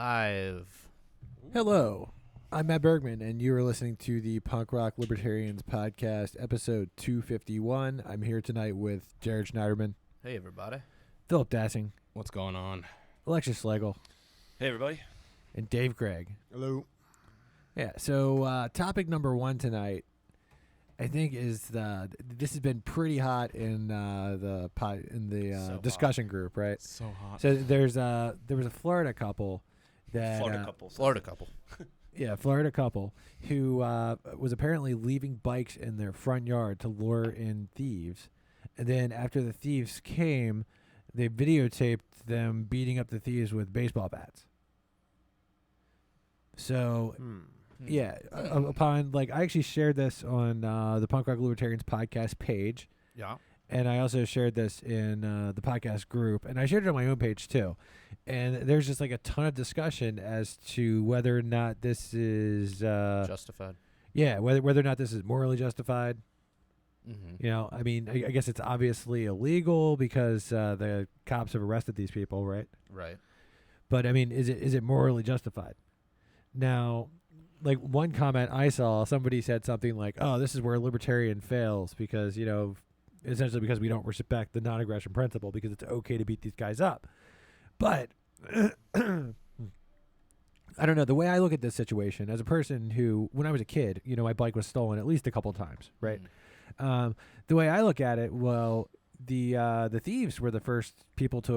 Live. Hello, I'm Matt Bergman, and you are listening to the Punk Rock Libertarians podcast, episode 251. I'm here tonight with Jared Schneiderman, Hey, everybody. Philip Dassing, What's going on? Alexis Schlegel, Hey, everybody. and Dave Gregg. Hello. Yeah, so topic number one tonight, I think, is this has been pretty hot in the So discussion group, right? So hot. So there was a Florida couple that Florida couple. Yeah, Florida couple who was apparently leaving bikes in their front yard to lure in thieves. And then after the thieves came, they videotaped them beating up the thieves with baseball bats. So, yeah, upon, I actually shared this on the Punk Rock Libertarians podcast page. Yeah. And I also shared this in the podcast group, and I shared it on my own page too. And there's just a ton of discussion as to whether or not this is Justified. Yeah, whether or not this is morally justified. Mm-hmm. You know, I mean, I guess it's obviously illegal because the cops have arrested these people, right? Right. But I mean, is it morally justified? Now, one comment I saw, somebody said something like, "Oh, this is where a libertarian fails because essentially because we don't respect the non-aggression principle because it's okay to beat these guys up." But I don't know. The way I look at this situation as a person who, when I was a kid, my bike was stolen at least a couple of times, right? The way I look at it, well, the thieves were the first people to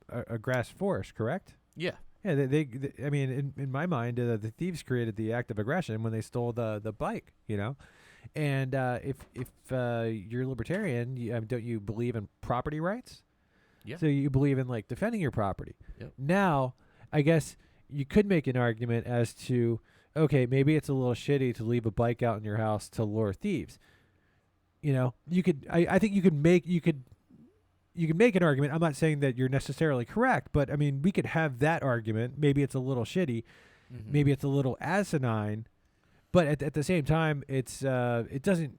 aggress force, correct? Yeah. Yeah, they I mean, in my mind, the thieves created the act of aggression when they stole the bike, And if you're libertarian, don't you believe in property rights? Yeah. So you believe in defending your property. Yep. Now, I guess you could make an argument as to, okay, maybe it's a little shitty to leave a bike out in your house to lure thieves. You could. I think you could make an argument. I'm not saying that you're necessarily correct, but I mean, we could have that argument. Maybe it's a little shitty. Mm-hmm. Maybe it's a little asinine. But at the same time, it doesn't,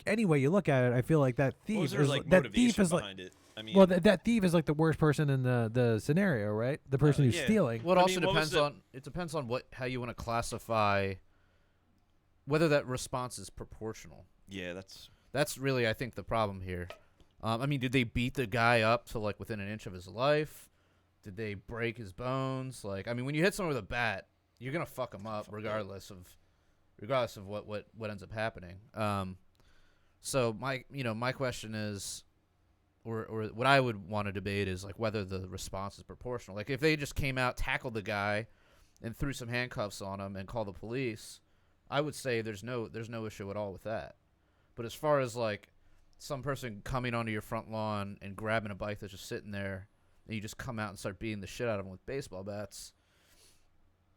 any way you look at it, I feel like that thief What was is there, motivation behind it? I mean, well, that thief is the worst person in the scenario, right? The person who's yeah. stealing. Well, it also what was depends on how you want to classify whether that response is proportional. yeah, That's really, I think, the problem here. I mean, did they beat the guy up to within an inch of his life? Did they break his bones? I mean, when you hit someone with a bat, you're gonna fuck him up regardless of what ends up happening. So my question is, or what I would want to debate is whether the response is proportional. If they just came out, tackled the guy, and threw some handcuffs on him and called the police, I would say there's no issue at all with that. But as far as some person coming onto your front lawn and grabbing a bike that's just sitting there, and you just come out and start beating the shit out of them with baseball bats.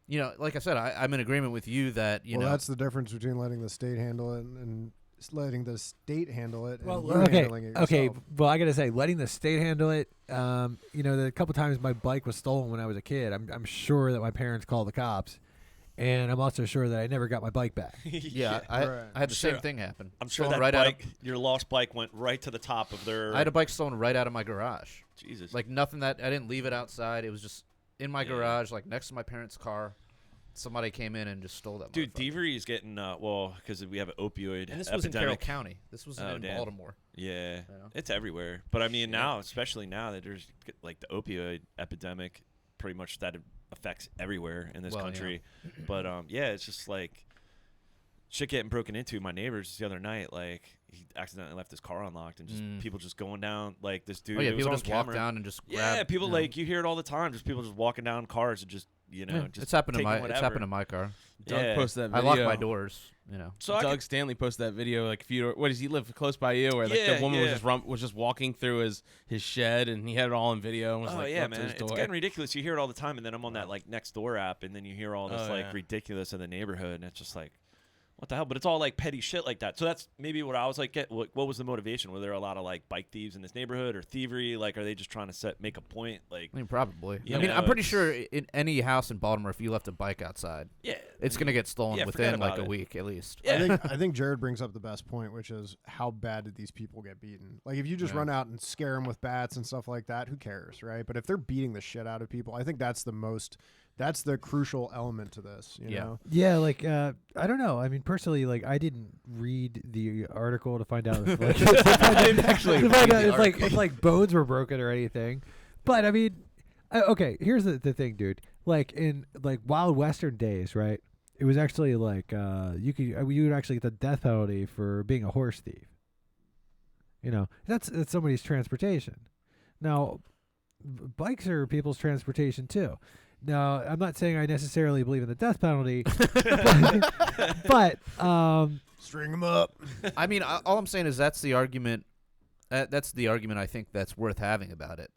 Like I said, I'm in agreement with you that that's the difference between letting the state handle it and letting the state handle it. Well, and you okay, handling it okay. yourself. Well, I gotta say, letting the state handle it. The couple times my bike was stolen when I was a kid, I'm sure that my parents called the cops, and I'm also sure that I never got my bike back. Yeah, Right. I had the same thing happen. I'm sure Stolen that right your lost bike went right to the top of their. I had a bike stolen right out of my garage. Jesus. Nothing that I didn't leave it outside. It was just in my garage, next to my parents' car. Somebody came in and just stole that. Dude, thievery is getting because we have an opioid and this epidemic. was in Carroll County. This was in damn. Baltimore. Yeah, it's everywhere. But I mean, now, especially now that there's the opioid epidemic, pretty much that affects everywhere in this country. Yeah. But it's just shit getting broken into. My neighbors the other night, he accidentally left his car unlocked, and just people just going down. This dude, Oh yeah, it was people on just walk camera. down and just Yeah, grab, people you hear it all the time. Just people just walking down cars and just just it's happened to taking my whatever. it's happened to my car. Doug posted that I video. lock my doors. So Doug Stanley posted that video. What does he live close by you? Where the woman was just walking through his shed, and he had it all in video. And was oh up yeah, to man, his it's door. getting ridiculous. You hear it all the time, and then I'm on that next door app, and then you hear all this ridiculous in the neighborhood, and it's just what the hell? But it's all petty shit like that. So that's maybe what I was what was the motivation? Were there a lot of bike thieves in this neighborhood or thievery? Are they just trying to make a point? I mean, probably. You I mean, know, I'm pretty sure in any house in Baltimore, if you left a bike outside, it's gonna get stolen within a week at least. Yeah. I think Jared brings up the best point, which is how bad did these people get beaten? If you just run out and scare them with bats and stuff like that, who cares, right? But if they're beating the shit out of people, I think that's the most That's the crucial element to this, you Yeah. know? Yeah, like I don't know. I mean, personally, like I didn't read the article to find out if, like, if like bones were broken or anything. But I mean, okay, here's the thing, dude. Like in like Wild Western days, right? It was actually like you would actually get the death penalty for being a horse thief. You know, that's somebody's transportation. Now, bikes are people's transportation too. Now, I'm not saying I necessarily believe in the death penalty, but String them up. I mean, all I'm saying is that's the argument. That's the argument I think that's worth having about it.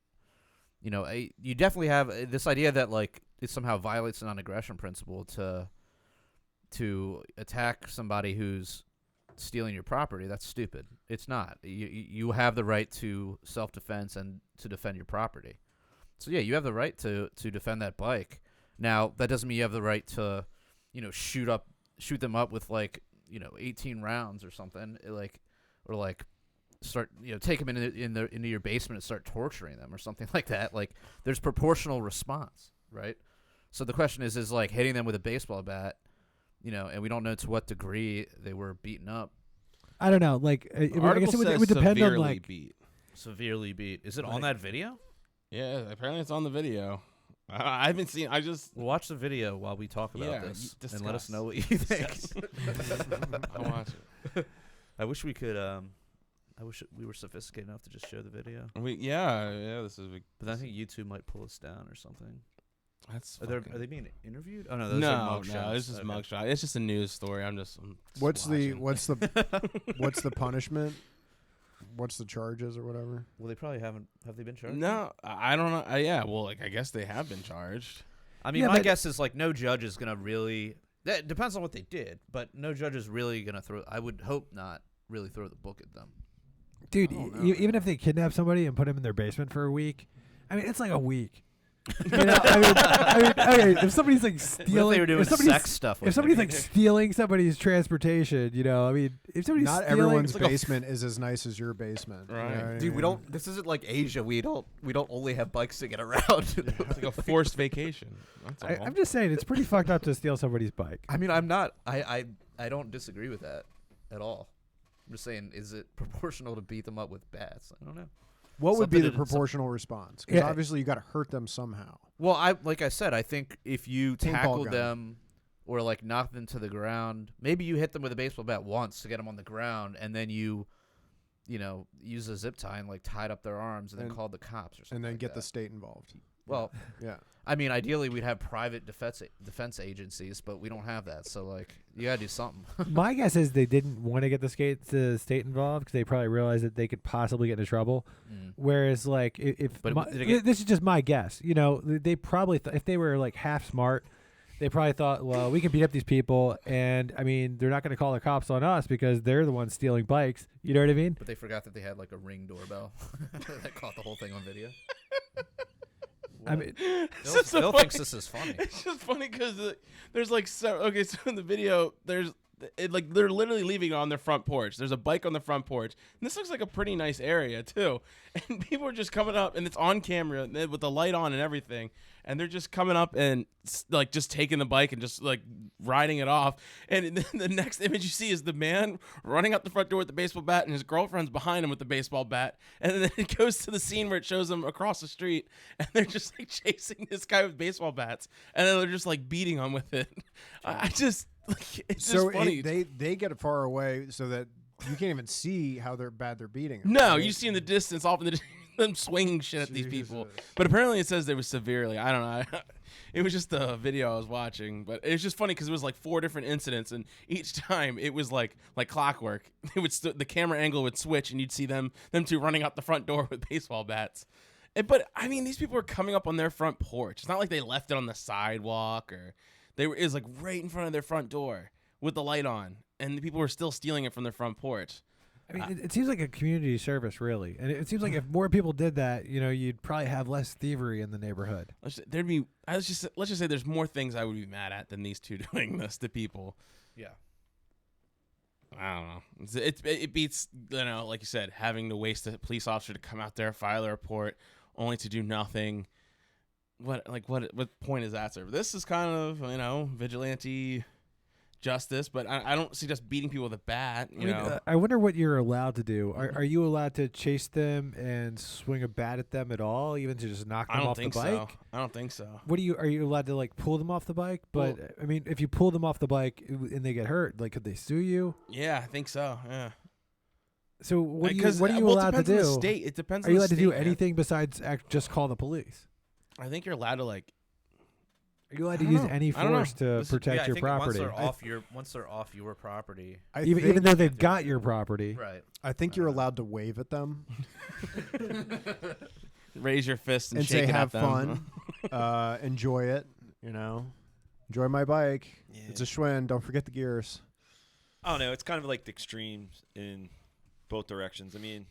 You know, you definitely have this idea that like it somehow violates the non-aggression principle to attack somebody who's stealing your property. That's stupid. It's not. You have the right to self-defense and to defend your property. So yeah, you have the right to defend that bike. Now that doesn't mean you have the right to, you know, shoot them up with like, you know, 18 rounds or something, or start, you know, take them into your basement and start torturing them or something like that. Like there's proportional response, right? So the question is like hitting them with a baseball bat, you know, and we don't know to what degree they were beaten up. I don't know. Like I guess it would depend on like Severely beat. Is it on that video? Yeah, apparently it's on the video. I haven't seen. Well, watch the video while we talk about this and let us know what you think. I'll watch it. I wish we could. I wish we were sophisticated enough to just show the video. Yeah. This is. But I think YouTube might pull us down or something. That's. Are they being interviewed? Oh no, those are No, mug shots. this is mugshot. It's just a news story. I'm What's watching. the punishment? What's the charges or whatever? Well, they probably haven't. Have they been charged? No, I don't know. Yeah, well, like I guess they have been charged. I mean, my guess is like no judge is gonna really. That depends on what they did, but no judge is really gonna throw. I would hope not really throw the book at them. Dude, even if they kidnap somebody and put him in their basement for a week, I mean, it's like a week. You know, I mean, okay, if somebody's like stealing, they were doing sex stuff. If somebody's like stealing somebody's transportation, you know, I mean, if somebody's not stealing, everyone's basement is as nice as your basement, Right. You know what I Dude, we mean? don't. This isn't like Asia. We don't only have bikes to get around. It's like a forced vacation. That's all. I'm just saying, it's pretty fucked up to steal somebody's bike. I mean, I'm not. I don't disagree with that at all. I'm just saying, is it proportional to beat them up with bats? I don't know. What would be the Something to- proportional response? Because Yeah. obviously you got to hurt them somehow. Well, like I said, I think if you Paintball tackled gun. them or like knocked them to the ground, maybe you hit them with a baseball bat once to get them on the ground, and then you know, use a zip tie and like tied up their arms and then called the cops or something. And then like get the that. state involved. Well, Yeah. I mean, ideally we'd have private defense agencies, but we don't have that. So like, you gotta do something. My guess is they didn't want to get the state involved because they probably realized that they could possibly get into trouble. Whereas, like, this is just my guess. You know, they probably if they were like half smart, they probably thought, well, we can beat up these people, and I mean, they're not going to call the cops on us because they're the ones stealing bikes. You know what I mean? But they forgot that they had like a Ring doorbell that caught the whole thing on video. I mean, Phil thinks this is funny. It's just funny because there's like so in the video they're literally leaving it on their front porch. There's a bike on the front porch, and this looks like a pretty nice area too. And people are just coming up, and it's on camera with the light on and everything. And they're just coming up and like just taking the bike and just like riding it off. And then the next image you see is the man running out the front door with the baseball bat, and his girlfriend's behind him with the baseball bat. And then it goes to the scene where it shows them across the street, and they're just like chasing this guy with baseball bats, and then they're just like beating him with it. I just like, it's So just funny. they get far away so that you can't even see how bad they're beating them. No, right? you see in the distance, off in the them swinging shit at these people. But apparently it says they were severely. I don't know. It was just the video I was watching, but it's just funny because it was like 4 different incidents, and each time it was like clockwork. It would the camera angle would switch, and you'd see them two running out the front door with baseball bats. But I mean, these people were coming up on their front porch. It's not like they left it on the sidewalk or it was like right in front of their front door with the light on, and the people were still stealing it from their front porch. I mean, it seems like a community service, really, and it seems like if more people did that, you know, you'd probably have less thievery in the neighborhood. Let's just say there's more things I would be mad at than these two doing this to people. Yeah. I don't know. It beats, you know, like you said, having to waste a police officer to come out there, file a report, only to do nothing. what point is that serve? This is kind of vigilante justice, but I don't see just beating people with a bat. You know, I wonder what you're allowed to do. Are you allowed to chase them and swing a bat at them at all, even to just knock them off the bike? So. I don't think so. Are you allowed to like pull them off the bike? But I mean, if you pull them off the bike and they get hurt, like could they sue you? Yeah, I think so. Yeah. So what are you allowed to do? On the state. It depends. Are you on the allowed to do state, anything besides just call the police? I think you're allowed to like. Are you allowed to use any force to protect your I think property? Once they're off your property, even though they've got your property, right? I think you're allowed to wave at them Raise your fist and say, shake it "Have at them. fun, enjoy it." Enjoy my bike. Yeah. It's a Schwinn. Don't forget the gears. I don't know. It's kind of like the extremes in both directions. I mean,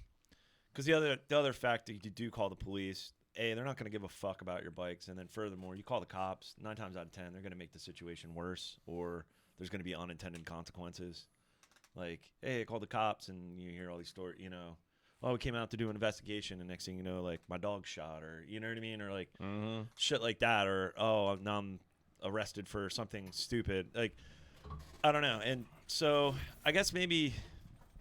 because the other fact that you do call the police. A, they're not going to give a fuck about your bikes. And then furthermore, you call the cops, 9 times out of 10, they're going to make the situation worse, or there's going to be unintended consequences. Like, hey, I called the cops, and you hear all these stories, oh, we came out to do an investigation, and next thing you know, like, my dog shot, or, you know what I mean? Or, like, shit like that, or, oh, now I'm arrested for something stupid. Like, I don't know. And so I guess maybe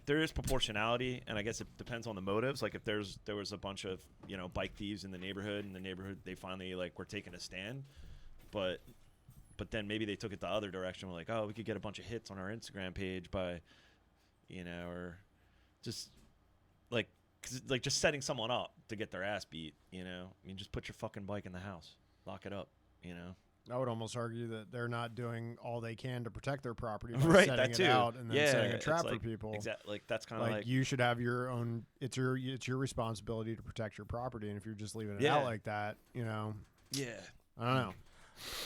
there is proportionality, and I guess it depends on the motives. Like if there was a bunch of bike thieves in the neighborhood, they finally were taking a stand, but then maybe they took it the other direction. We're like, oh, we could get a bunch of hits on our Instagram page by, or just just setting someone up to get their ass beat. I mean, just put your fucking bike in the house, lock it up. I would almost argue that they're not doing all they can to protect their property by right, setting that it too. out and then setting a trap it's for people. Exactly. Like that's kind of like you should have your own. It's your responsibility to protect your property, and if you're just leaving it out like that, yeah. I don't know.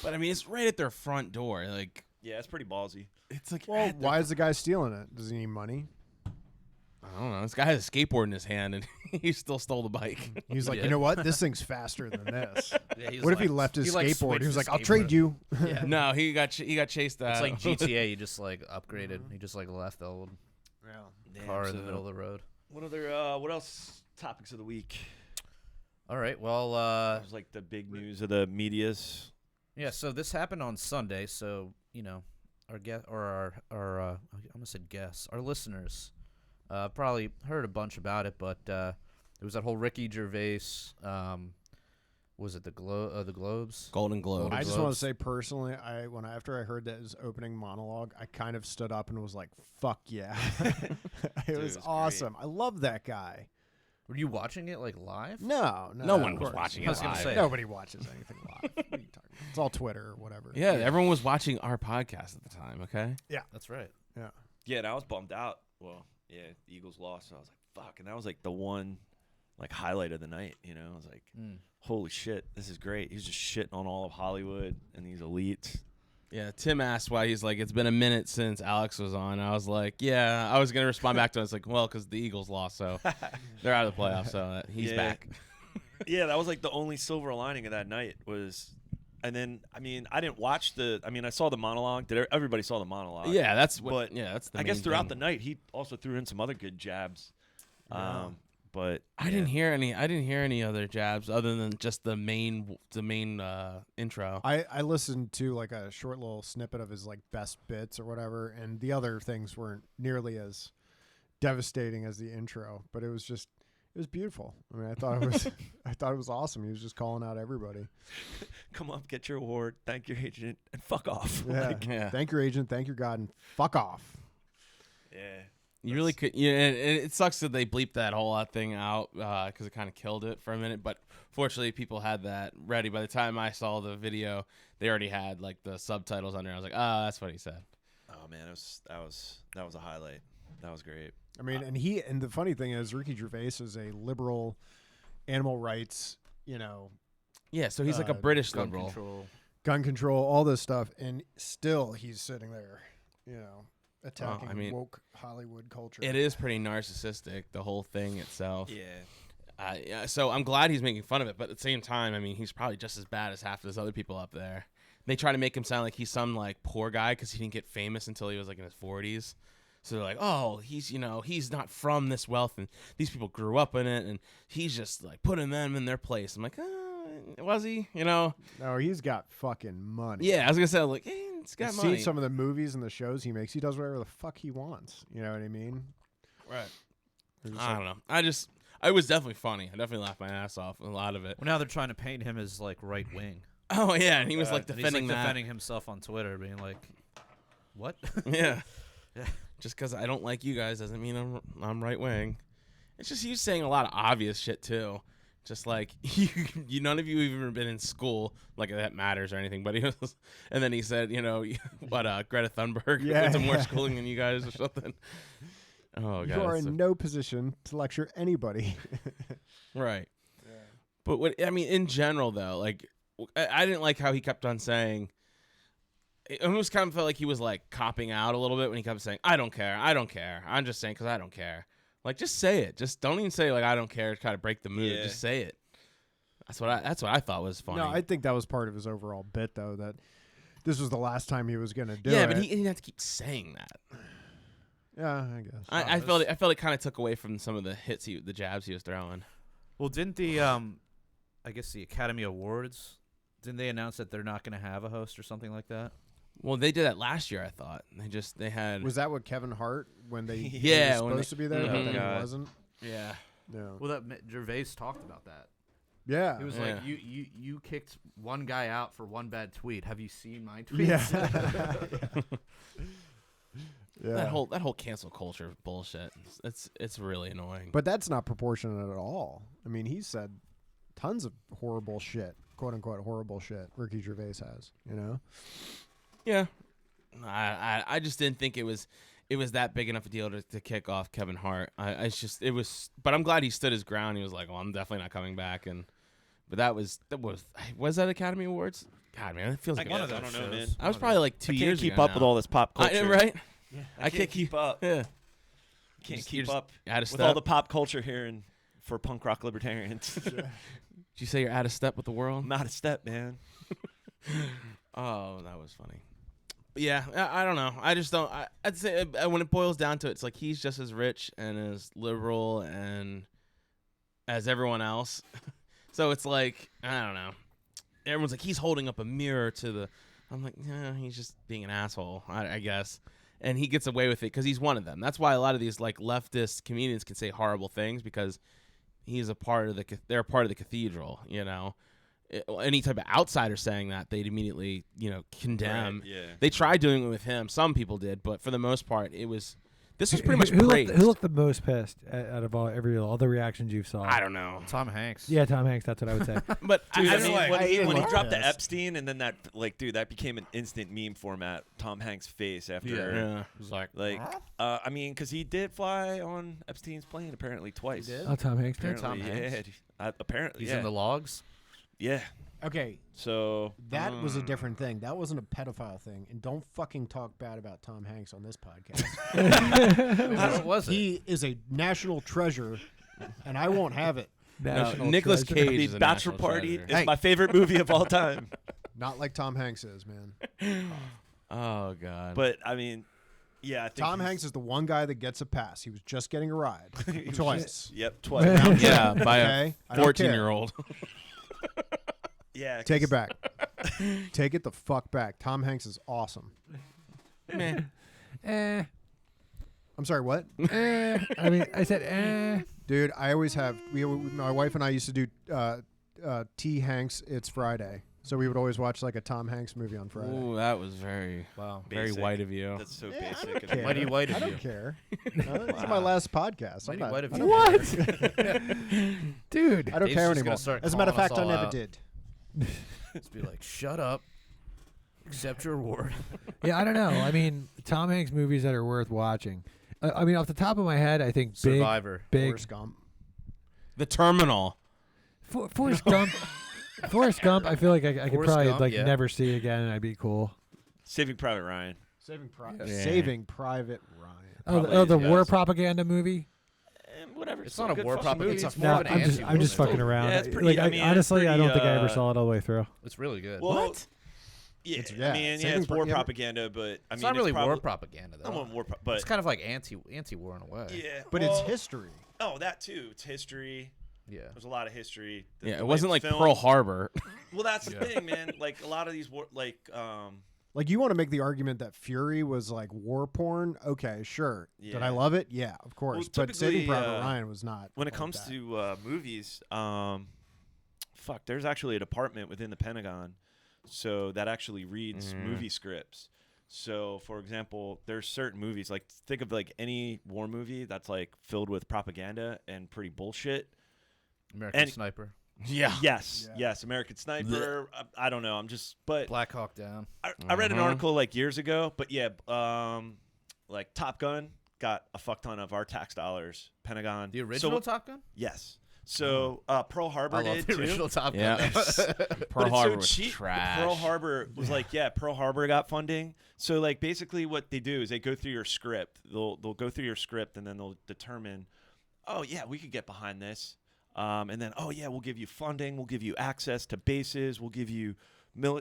But I mean, it's right at their front door. Like, yeah, it's pretty ballsy. it's like, Well, why is the guy stealing it? Does he need money? I don't know. This guy has a skateboard in his hand, and he still stole the bike. He's like, Yeah. you know what? This thing's faster than this. Yeah, he's What if he like- left his skateboard? switched He was his like, I'll skateboard. trade you. Yeah. No, he got chased out. It's like GTA. You just upgraded. He just left the old Damn, car in so the middle of the road. what else topics of the week? All right. Well, That was the big news of the medias. yeah. So this happened on Sunday. So our guest or our I almost said guests, our listeners, probably heard a bunch about it. But it was that whole Ricky Gervais. Was it the Globes? Golden Globe. Golden I just want to Globes. say personally, after I heard that his opening monologue, I kind of stood up and was like, "Fuck yeah!" It was it was awesome. I love that guy. Were you watching it live? No, No one of was course. watching I was it gonna live. say. Nobody watches anything live. What are you talking about? It's all Twitter or whatever. Yeah, everyone was watching our podcast at the time. Okay. That's right. Yeah, and I was bummed out. Well, yeah, the Eagles lost, so I was like, fuck. And that was the one highlight of the night. I was like, holy shit, this is great. He's just shitting on all of Hollywood and these elites. Yeah, Tim asked why. He's like, it's been a minute since Alex was on. I was like, yeah. I was gonna respond back to him. I was like, well, because the Eagles lost, so they're out of the playoffs. So he's Yeah. back. Yeah, that was the only silver lining of that night was. And then, I mean, I didn't watch I saw the monologue. Everybody saw the monologue? Yeah, that's what. But that's the. I guess main throughout thing. the night, he also threw in some other good jabs. But I didn't hear any. I didn't hear any other jabs other than just the main intro. I listened to a short little snippet of his best bits or whatever, and the other things weren't nearly as devastating as the intro, but it was beautiful. I mean, I thought it was awesome. He was just calling out everybody. Come up, get your award, thank your agent, and fuck off. Yeah. Yeah. Thank your agent, thank your God, and fuck off. Yeah. You really could. Yeah, and it sucks that they bleeped that whole thing out because it kind of killed it for a minute. But fortunately, people had that ready. By the time I saw the video, they already had the subtitles on there. I was like, oh, that's what he said. Oh man, that was a highlight. That was great. I mean, and the funny thing is, Ricky Gervais is a liberal, animal rights, Yeah, so he's like a British liberal. gun control, all this stuff, and still he's sitting there, attacking I mean, woke Hollywood culture. It is pretty narcissistic, the whole thing itself. Yeah. Yeah, so I'm glad he's making fun of it, but at the same time, I mean, he's probably just as bad as half of those other people up there. They try to make him sound like he's some poor guy because he didn't get famous until he was in his 40s. So they're like, oh, he's he's not from this wealth, and these people grew up in it, and he's just putting them in their place. I'm like, Was he? You know? No, he's got fucking money. Yeah, I was gonna say, like, he's got I've money. seen some of the movies and the shows he makes. He does whatever the fuck he wants. You know what I mean? Right. They're just I like- don't know. I was definitely funny. I definitely laughed my ass off a lot of it. Well, now they're trying to paint him as like right wing. Oh yeah, and he was like And defending he's like that. defending himself on Twitter, being like, "What?" Yeah. Yeah. Just because I don't like you guys doesn't mean I'm right wing. It's just you saying a lot of obvious shit too. Just like you none of you have even been in school, like that matters or anything. But he was, and then he said, you know, what Greta Thunberg went to more schooling than you guys or something. Oh god, you are that's in no position to lecture anybody. right. But what I mean in general though, like I didn't like how he kept on saying. It almost kind of felt like he was like copping out a little bit when he kept saying, "I don't care, I don't care. I'm just saying because I don't care." Like, just say it. Just don't even say like I don't care to kind of break the mood. Yeah. Just say it. That's what I thought was funny. No, I think that was part of his overall bit, though, that this was the last time he was going to do it. yeah, but he didn't have to keep saying that. Yeah, I guess. I felt it kind of took away from some of the hits, the jabs he was throwing. Well, didn't the I guess the Academy Awards, didn't they announce that they're not going to have a host or something like that? Well, they did that last year. I thought they had. Was that what Kevin Hart, when they Yeah, he when was supposed to be there, Mhm. but then God. he wasn't? yeah. No. Well, that Gervais talked about that. Yeah. He was Yeah. like, "You kicked one guy out for one bad tweet. Have you seen my tweets?" Yeah. Yeah. That whole cancel culture bullshit. It's really annoying. But that's not proportionate at all. I mean, he said tons of horrible shit, quote unquote horrible shit. Ricky Gervais has, you know. yeah, I just didn't think it was that big enough a deal to kick off Kevin Hart. But I'm glad he stood his ground. He was like, "Well, I'm definitely not coming back." But that was that Academy Awards? God, man, it feels like I guess, I don't know, man. I was probably like 2 I years can't keep ago up now. with all this pop culture. Right? I can't keep up. Yeah. Can't You're keep just up out of with step. all the pop culture here and for punk rock libertarians. Did you say you're out of step with the world? I'm out of step, man. Oh, that was funny. Yeah, I don't know. I just don't. I'd say when it boils down to it, it's like he's just as rich and as liberal and as everyone else. So it's like, I don't know. Everyone's like, he's holding up a mirror to the. I'm like, yeah, he's just being an asshole, I guess. And he gets away with it because he's one of them. That's why a lot of these like leftist comedians can say horrible things, because he's a part of they're a part of the cathedral, you know. Any type of outsider saying that, they'd immediately, condemn. Right, yeah. They tried doing it with him. Some people did, but for the most part, this was pretty much who praised. looked, who looked the most pissed out of all the reactions you saw? I don't know. Tom Hanks. Yeah, Tom Hanks. That's what I would say. But Dude, I I mean, mean, like, when he didn't dropped the like this. Epstein, and then that, like, dude, that became an instant meme format. Tom Hanks' face after, yeah, it was like, I mean, because he did fly on Epstein's plane apparently twice. He did? Oh, Tom Hanks. did? Apparently, Tom Hanks? yeah. Apparently, He's yeah. in the logs. Yeah. Okay, So that was a different thing. That wasn't a pedophile thing. And don't fucking talk bad about Tom Hanks on this podcast. What was it? He is a national treasure, and I won't have it. National Nicolas treasure. Cage The is a Bachelor national Party treasure. is Hey. my favorite movie of all time. Not like Tom Hanks is, man. Oh god. But I mean, yeah, I think Tom he's- Hanks is the one guy that gets a pass. He was just getting a ride he was twice. just- Yep, twice. yeah, by Okay? I a don't 14-year-old. Yeah, Take it 'cause- back. Take it the fuck back. Tom Hanks is awesome. Eh, I'm sorry, what? I mean, I said, Dude, I always have. My wife and I used to do T. Hanks. It's Friday, so we would always watch like a Tom Hanks movie on Friday. Ooh, that was very very Basic. white of you. That's so Yeah, I basic. don't of care. you. Mighty white of I don't you. care. This is my last podcast. I'm Mighty not- white of I you. don't- dude. I don't Dave's care just gonna anymore. start As a matter of calling fact, us I all never out. did. Just be like, shut up. Accept your award. Yeah, I don't know. I mean, Tom Hanks movies that are worth watching. I mean, off the top of my head, I think Survivor. big Forrest Gump. The Terminal. Forrest Gump. Forrest Gump. I feel like I could Forrest probably Gump, yeah. never see again, and I'd be cool. Saving Private Ryan. Saving Yeah. Private Ryan. Oh, the yes. war propaganda movie. Whatever. It's not a war propaganda. It's No, more of an I'm just anti-war fucking movie. around. Yeah, it's pretty- like, I mean, it's honestly, I don't pretty, think I ever saw it all the way through. It's really good. Well, What? Yeah, Yeah, I mean, yeah, Saving it's war Pri- propaganda, but I It's mean, not really probably, war propaganda, though. I want war, but It's kind of like anti-war in a way. yeah, But well, it's history. Oh, that too. It's history. Yeah. There's a lot of history. Yeah, The it way wasn't it's like filmed- Pearl Harbor. Well, that's the thing, man. Like a lot of these, Like, you want to make the argument that Fury was like war porn? Okay, sure. Did I Yeah. love it? Yeah, of course. Well, but Saving typically, Private Ryan was not. when it like comes that. to movies, there's actually a department within the Pentagon, so that actually reads movie scripts. So, for example, there's certain movies, like think of like any war movie that's like filled with propaganda and pretty bullshit. American Sniper. Yeah. Yes, American Sniper. I don't know. But Black Hawk Down. I read an article like years ago, but yeah, like Top Gun got a fuck ton of our tax dollars. Pentagon. The original Top Gun? Yes. So Pearl Harbor I love did the too. original Top Gun. Yeah. But Pearl it's Harbor so was cheap. trash. Pearl Harbor was like, Pearl Harbor got funding. So like basically what they do is they go through your script. They'll go through your script and then they'll determine, oh yeah, we could get behind this. And then, oh yeah, we'll give you funding. We'll give you access to bases. We'll give you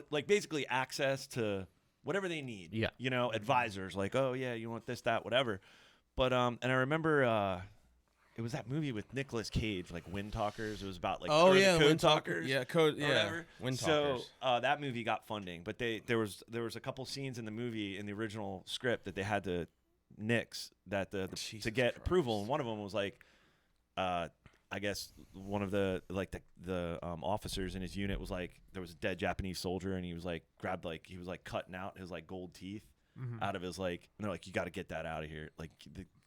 like basically access to whatever they need. Yeah. You know, advisors like, oh yeah, you want this, that, whatever. But and I remember it was that movie with Nicolas Cage, like Wind Talkers. It was about like Oh or the yeah, Code Wind Talkers. Yeah, Code. or Yeah, whatever. Wind So Talkers. that movie got funding, but there was a couple scenes in the movie in the original script that they had to nix that to Jesus get Christ. approval, and one of them was like, I guess one of the officers in his unit was like, there was a dead Japanese soldier, and he was like he was cutting out his like gold teeth out of his like, and they're like, you got to get that out of here, like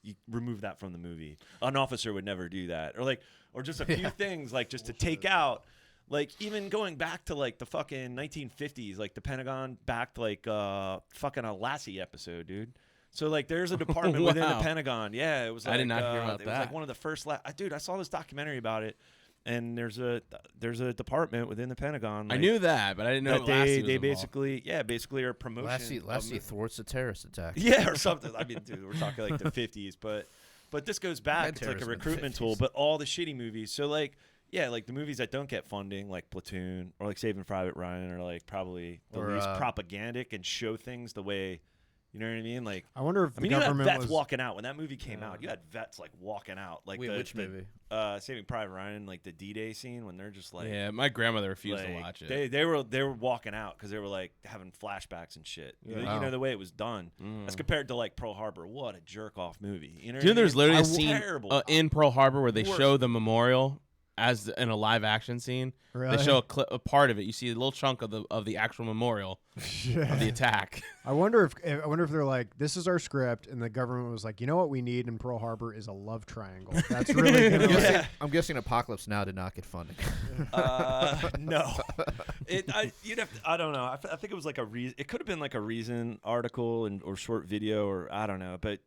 you remove that from the movie. An officer would never do that, or just a few things like just to take out. Like even going back to like the fucking 1950s, like the Pentagon backed like fucking a Lassie episode, dude. So like there's a department within the Wow. Pentagon. Yeah, it was. Like, I did not hear about it was like that. one of the first. Dude, I saw this documentary about it, and there's a department within the Pentagon. I like, knew that, but I didn't know that Lassie was they involved. basically are promotion. Lassie thwarts a terrorist attack. Yeah, or something. I mean, dude, we're talking like the 50s, but this goes back. Had It's like a terrorism in the recruitment 50s. tool. But all the shitty movies. So like, yeah, like the movies that don't get funding, like Platoon or like Saving Private Ryan, are like probably the Or, least propagandic and show things the way. You know what I mean? Like, I wonder if the I mean, you had government vets was. walking out when that movie came out. You had vets like walking out, like Wait, which movie? Saving Private Ryan, like the D-Day scene when they're just like, Yeah, my grandmother refused to like, watch it. They were walking out because they were like having flashbacks and shit. You Wow. know the way it was done. As compared to like Pearl Harbor, what a jerk off movie. You know, Do you know there's literally a scene terrible. in Pearl Harbor where they Worst. show the memorial as in a live action scene? Really? They show a part of it. You see a little chunk of the actual memorial of the attack. I wonder if they're like, this is our script, and the government was like, you know what we need in Pearl Harbor is a love triangle. That's really gonna. I'm like, guessing, I'm guessing Apocalypse Now did not get funding. No, you'd have to, I don't know. I think it was like a reason. It could have been like a Reason article or short video or I don't know. But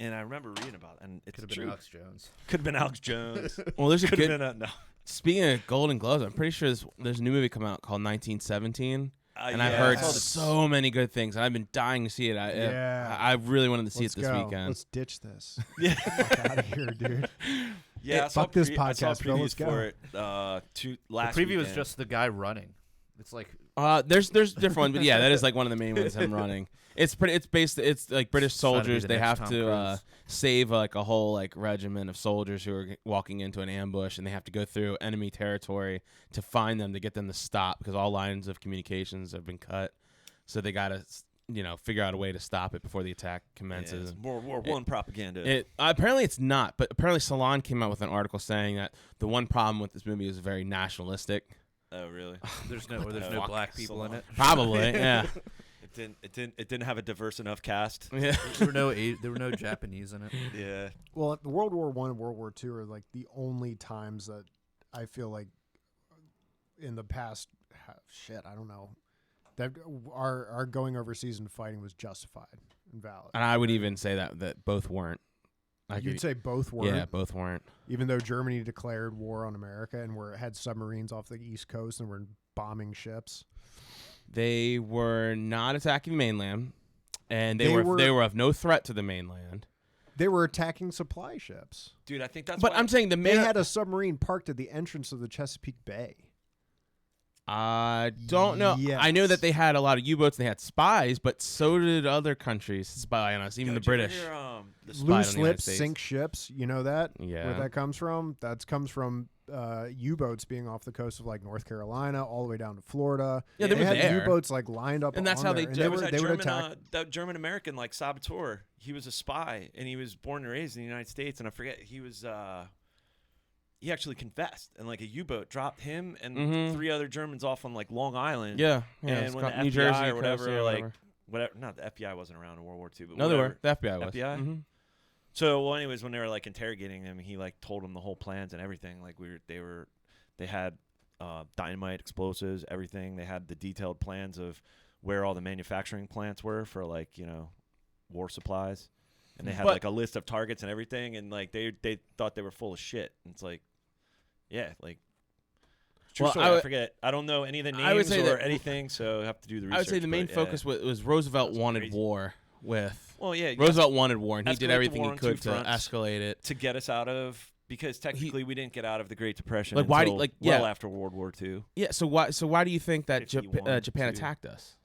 and I remember reading about it, and it's Could have been true. Alex Jones. Could have been Alex Jones. Well, there's a Could have good. been no. Speaking of Golden Globes, I'm pretty sure there's a new movie coming out called 1917. And I've Yeah, heard I saw the- so many good things, and I've been dying to see it. I really wanted to see let's it this go. weekend. Let's ditch this. Yeah. Fuck out of here, dude. Yeah, I saw fuck this I saw podcast, Phil. Let's previews go. for it. The Last preview is weekend. just the guy running. It's like There's different ones, but yeah, that is like one of the main ones I'm running. It's like British It's trying to be soldiers. the They next have Tom to Cruise. save like a whole like regiment of soldiers who are walking into an ambush, and they have to go through enemy territory to find them to get them to stop because all lines of communications have been cut. So they gotta figure out a way to stop it before the attack commences. Yeah, World War One propaganda. It apparently it's not, but apparently Salon came out with an article saying that the one problem with this movie is very nationalistic. Oh really? there's no the fuck? black people in it. Probably, yeah. It didn't have a diverse enough cast. Yeah. There were no Japanese in it. Yeah. Well, World War I and World War II are like the only times that I feel like in the past, I don't know, that our going overseas and fighting was justified and valid. And I would even say that both weren't. You'd say both were, yeah, both weren't. even though Germany declared war on America and had submarines off the East Coast and were bombing ships. They were not attacking the mainland, and they They were were- of no threat to the mainland. They were attacking supply ships. Dude, I think that's But why I'm saying the They main. had a submarine parked at the entrance of the Chesapeake Bay. I don't know. I know Yes. that they had a lot of U-boats and they had spies, but so did other countries spy on us, even the Did you ever British. hear, the spied on Loose the United lips States. sink ships. You know that? Yeah. Where that comes from? That comes from U-boats being off the coast of like North Carolina all the way down to Florida. Yeah, they were had there. U-boats like lined up, And that's on how there, they and ju- There was they that would German, attack. that German American like saboteur. He was a spy, and he was born and raised in the United States. And I forget he was. He actually confessed, and like a U-boat dropped him and 3 other Germans off on like Long Island. Yeah, and it's when the called New FBI Jersey or whatever, Coast like whatever, not the FBI wasn't around in World War II, but No, whatever. they were. The FBI was. FBI? Mm-hmm. So, well, anyways, when they were like interrogating him, he like told them the whole plans and everything. Like they had dynamite, explosives, everything. They had the detailed plans of where all the manufacturing plants were for like war supplies, and they had like a list of targets and everything. And like they thought they were full of shit. And it's like, yeah, like. True story. I forget. I don't know any of the names or anything, so I have to do the research. I would say the main focus was Roosevelt wanted crazy. war with. Well, yeah, Roosevelt wanted war, and he did escalate everything the he war on could two to fronts. escalate it. To get us out of, because technically we didn't get out of the Great Depression Like, why do until you- like, well yeah. after World War II. Yeah, so why do you think that 51, Japan 2. attacked us?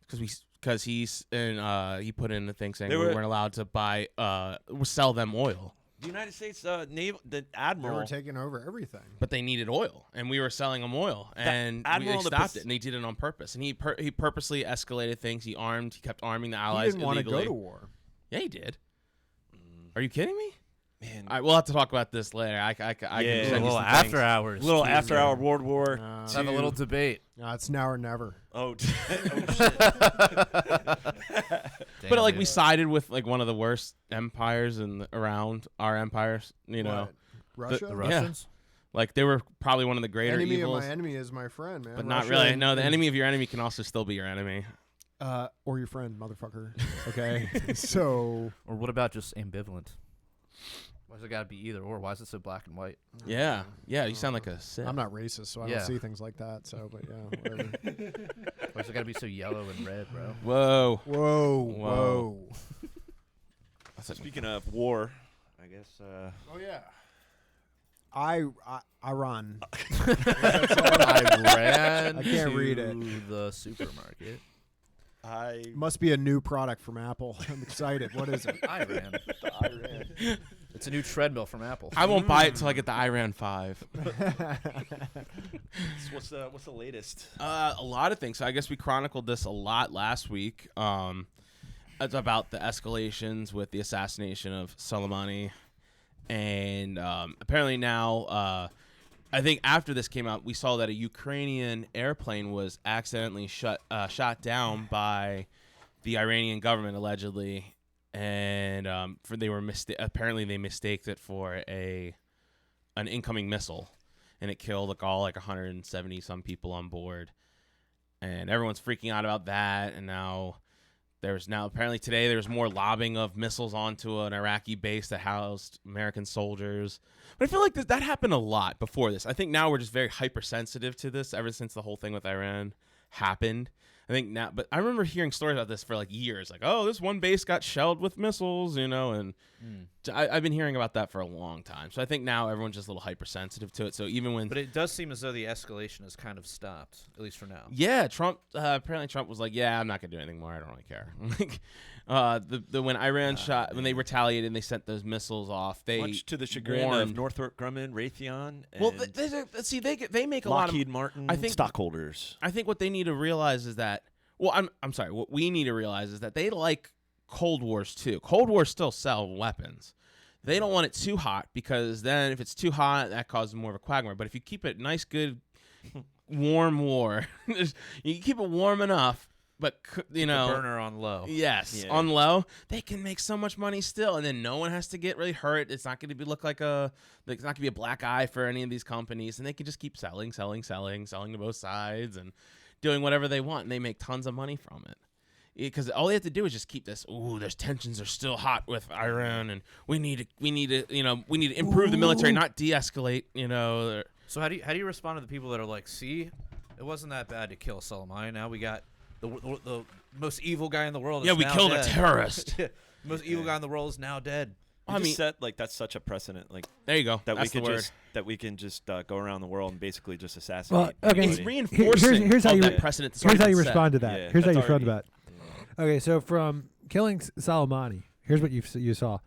Because he put in the thing saying They we were- weren't allowed to sell them oil, The United States the They admiral. were taking over everything. but they needed oil, and we were selling them oil, and Admiral they of the stopped it, and they did it on purpose, and he purposely escalated things. He kept arming the He allies didn't want to illegally. go to war. Yeah, he did. Are you kidding me? Man, All right, we'll have to talk about this later. I can Yeah. send A you little some after things. hours. little too, after man. our World War. Let's have a little debate. No, it's now or never. Oh, But like we sided with like one of the worst empires around our empires. You know, What? Russia? The Russians? like they were probably one of the greater enemy evils, of my enemy is my friend, man. but not Russia really. and- No, the and- enemy of your enemy can also still be your enemy. or your friend, motherfucker. Okay, so Or what about just ambivalent? Why's it got to be either or? Why is it so black and white? Yeah, yeah. You sound like a Sith. I'm not racist, so I Yeah. don't see things like that. So, but yeah, whatever. Why's it got to be so yellow and red, bro? Whoa. Whoa, Whoa. whoa. Speaking of war, I guess. Oh yeah. Iran. I ran I can't to read it. the supermarket. Must be a new product from Apple. I'm excited. What is it? I ran. It's a new treadmill from Apple. I won't buy it till I get the Iran 5. What's the latest? A lot of things. So I guess we chronicled this a lot last week. It's about the escalations with the assassination of Soleimani, and apparently now, I think after this came out, we saw that a Ukrainian airplane was accidentally shot down by the Iranian government allegedly, and apparently they mistaked it for an incoming missile, and it killed like 170 some people on board, and everyone's freaking out about that. And now apparently today there's more lobbing of missiles onto an Iraqi base that housed American soldiers. But I feel like that happened a lot before this. I think now we're just very hypersensitive to this ever since the whole thing with Iran happened. I think now, but I remember hearing stories about this for like years, like, oh, this one base got shelled with missiles, and I've been hearing about that for a long time. So I think now everyone's just a little hypersensitive to it. So even when, But it does seem as though the escalation has kind of stopped, at least for now. yeah, Trump apparently Trump was like, yeah, I'm not gonna do anything more. I don't really care. When Iran when they retaliated and they sent those missiles off, they Much to the chagrin warned. of Northrop Grumman, Raytheon, and Well, they make a lot of. Lockheed Martin I think- stockholders. I think what they need to realize is that. Well, I'm sorry. What we need to realize is that they like Cold Wars too. Cold Wars still sell weapons. They don't want it too hot because then if it's too hot, that causes more of a quagmire. But if you keep it nice, good, warm war, you keep it warm enough, but The burner on low. yes, Yeah. on low, they can make so much money still, and then no one has to get really hurt. It's not going to look like it's not going to be a black eye for any of these companies, and they can just keep selling to both sides and doing whatever they want, and they make tons of money from it. Because all they have to do is just keep this. Ooh, there's tensions are still hot with Iran, and we need to improve the military, not de-escalate. So how do you respond to the people that are like, see, it wasn't that bad to kill Soleimani. Now we got the most evil guy in the world. Yeah, is we now killed dead. a terrorist. The most evil guy in the world is now dead. I mean, set like that's such a precedent. Like there you go. that That's we the can word. just go around the world and basically just assassinate. Well, okay. It's anybody. reinforcing here's how of you- that precedent. that's Here's how already you been set. respond to that. Yeah, Here's how you that's respond to already- that. Okay, so from killing Soleimani, here's what you saw.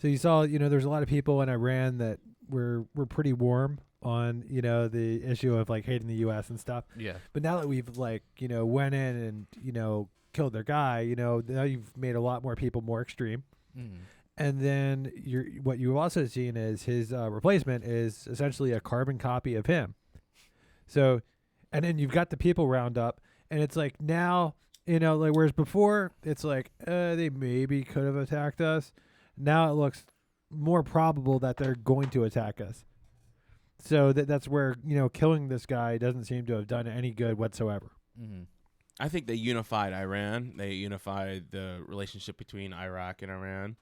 So you saw, there's a lot of people in Iran that were pretty warm on the issue of like hating the U.S. and stuff. Yeah. But now that we've like went in and killed their guy, now you've made a lot more people more extreme. Mm. And then what you've also seen is his replacement is essentially a carbon copy of him. So, and then you've got the people round up, and it's like now, like whereas before it's like they maybe could have attacked us. Now it looks more probable that they're going to attack us. So that's where killing this guy doesn't seem to have done any good whatsoever. Mm-hmm. I think they unified Iran. They unified the relationship between Iraq and Iran.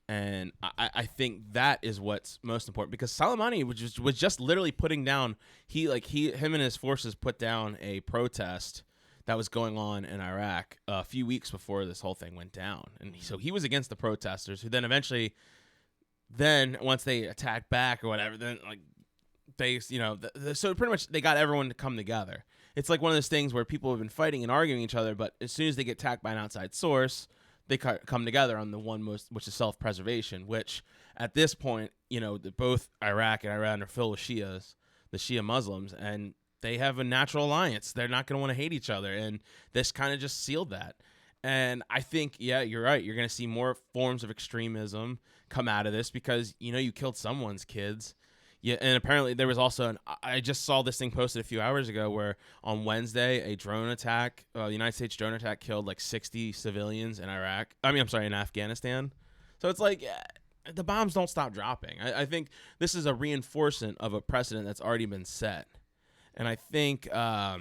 And I think that is what's most important, because Soleimani was just literally putting down him and his forces put down a protest that was going on in Iraq a few weeks before this whole thing went down, and so he was against the protesters, who then eventually, once they attacked back or whatever, then like they so pretty much they got everyone to come together. It's like one of those things where people have been fighting and arguing each other, but as soon as they get attacked by an outside source, they come together on the one which is self-preservation, which at this point, both Iraq and Iran are filled with Shias, the Shia Muslims, and they have a natural alliance. They're not going to want to hate each other, and this kind of just sealed that. And I think, yeah, you're right. You're going to see more forms of extremism come out of this because, you killed someone's kids. Yeah, and apparently there was also I just saw this thing posted a few hours ago where on Wednesday a drone attack, the United States drone attack killed like 60 civilians in in Afghanistan. So it's like the bombs don't stop dropping. I think this is a reinforcement of a precedent that's already been set. And I think I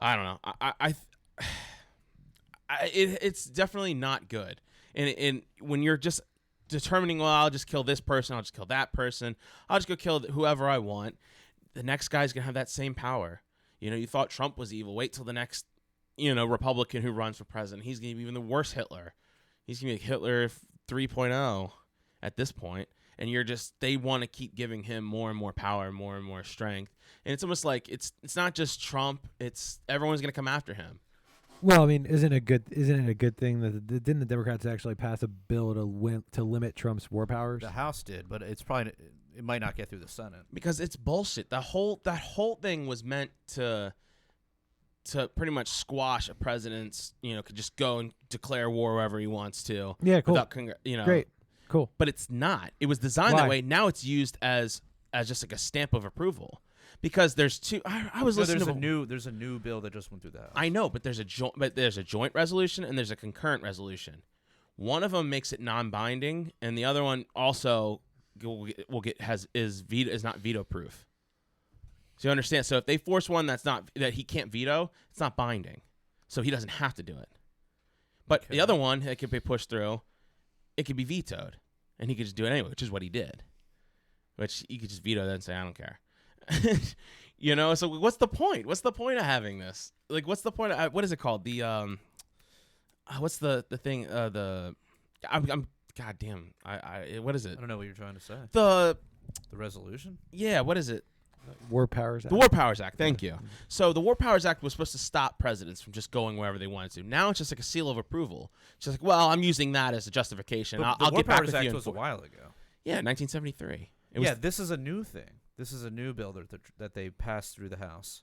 don't know. It's definitely not good. And when you're just determining, well, I'll just kill this person, I'll just kill that person, I'll just go kill whoever I want, the next guy's going to have that same power. You thought Trump was evil. Wait till the next, Republican who runs for president. He's going to be even the worst Hitler. He's going to be like Hitler 3.0 at this point. And they want to keep giving him more and more power, more and more strength. And it's almost like it's not just Trump, it's everyone's going to come after him. Well, I mean, isn't it a good thing that didn't the Democrats actually pass a bill to limit Trump's war powers? The House did, but it might not get through the Senate because it's bullshit. That whole thing was meant to pretty much squash a president's, could just go and declare war wherever he wants to. Yeah, cool. Without Great, cool. But it's not. It was designed Why? that way. Now it's used as just like a stamp of approval. Because there's two. I was listening to there's a new bill that just went through the House. I know, but there's a joint resolution and there's a concurrent resolution. One of them makes it non-binding, and the other one also is not veto proof. So you understand? So if they force one that he can't veto, it's not binding. So he doesn't have to do it. But the other one that could be pushed through, it could be vetoed, and he could just do it anyway, which is what he did. Which he could just veto that and say, I don't care. So what's the point? What's the point of having this? Like, what's the point of, what is it called? The what's the thing? I'm goddamn. What is it? I don't know what you're trying to say. The resolution? Yeah. What is it? War Powers Act. The War Powers Act. Thank you. So the War Powers Act was supposed to stop presidents from just going wherever they wanted to. Now it's just like a seal of approval. It's just like, well, I'm using that as a justification. But I'll the War get back Powers with Act you. Was a while ago. Yeah, 1973. This is a new thing. This is a new bill that they passed through the House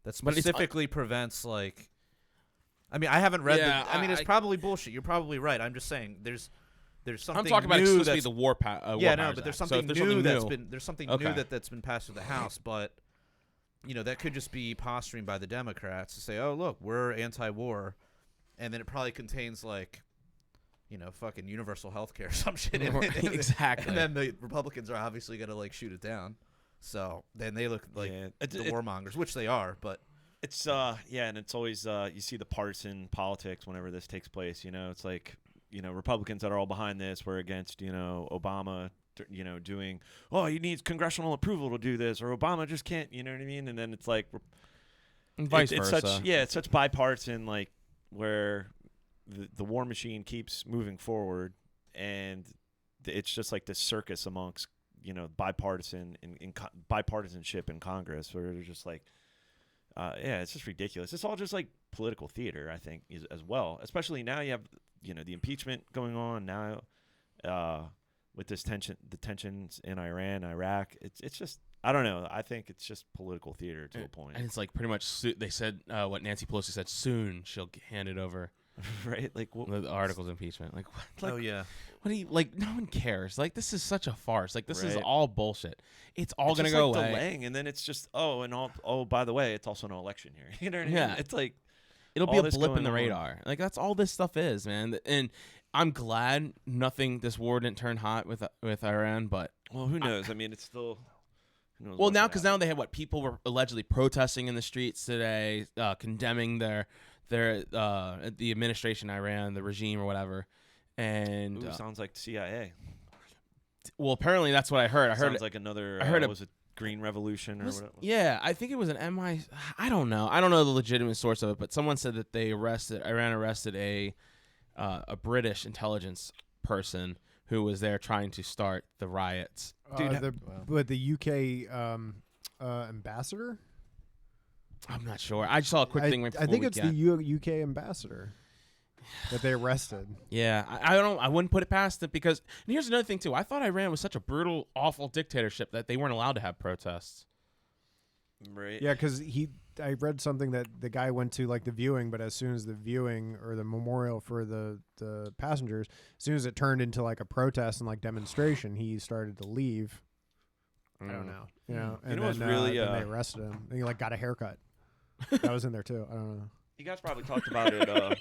that But specifically prevents like. I mean, I haven't read. Yeah, it's probably bullshit. You're probably right. I'm just saying there's something. I'm talking about new exclusively that's, the War Powers. Yeah, War no, but there's Act. something So new new there's something Okay. new that's been passed through the House, but that could just be posturing by the Democrats to say, oh look, we're anti-war, and then it probably contains like. Fucking universal health care or some shit in it. Exactly. And then the Republicans are obviously going to, like, shoot it down. So then they look like the warmongers, which they are, but... It's, and it's always, you see the partisan politics whenever this takes place, It's like, Republicans that are all behind this were against, Obama, doing, he needs congressional approval to do this, or Obama just can't, you know what I mean? And then it's like... And vice it's versa. it's such bipartisan, like, where... The war machine keeps moving forward, and it's just like this circus amongst bipartisanship in Congress, where they're just like, it's just ridiculous. It's all just like political theater, I think, as well. Especially now you have the impeachment going on now, with the tensions in Iran, Iraq. It's just I don't know. I think it's just political theater to a point. And it's like pretty much they said what Nancy Pelosi said. Soon she'll hand it over. Right? Like what, The articles of impeachment. Like what? Like, Oh yeah. what do you like? No one cares. Like this is such a farce. Like this is Right. all bullshit. It's all it's gonna just go like away. delaying, and then it's just by the way, it's also an election year. You know what I mean? Yeah. It's like It'll all be a this blip in going the on. radar. Like that's all this stuff is, man. And I'm glad this war didn't turn hot with Iran, but well, who knows? I mean, it's still. Who knows well what now could because happen. now they had what people were allegedly protesting in the streets today, condemning the administration, Iran, the regime or whatever. And Ooh, sounds like the CIA. well, apparently that's what I heard. I heard Sounds like another. I heard what was it Green Revolution or whatever? yeah, I think it was an MI. I don't know. I don't know the legitimate source of it, but someone said that Iran arrested a British intelligence person who was there trying to start the riots. Dude, the UK ambassador. I'm not sure. I saw a quick thing right before I think we it's got- the UK ambassador that they arrested. Yeah, I don't. I wouldn't put it past it because. And here's another thing too. I thought Iran was such a brutal, awful dictatorship that they weren't allowed to have protests. Right. Yeah, because I read something that the guy went to like the viewing, but as soon as the viewing or the memorial for the passengers, as soon as it turned into like a protest and like demonstration, he started to leave. I don't know. You know, You and know what's then, really, then they arrested him. And he like got a haircut. That was in there too. I don't know. You guys probably talked about it.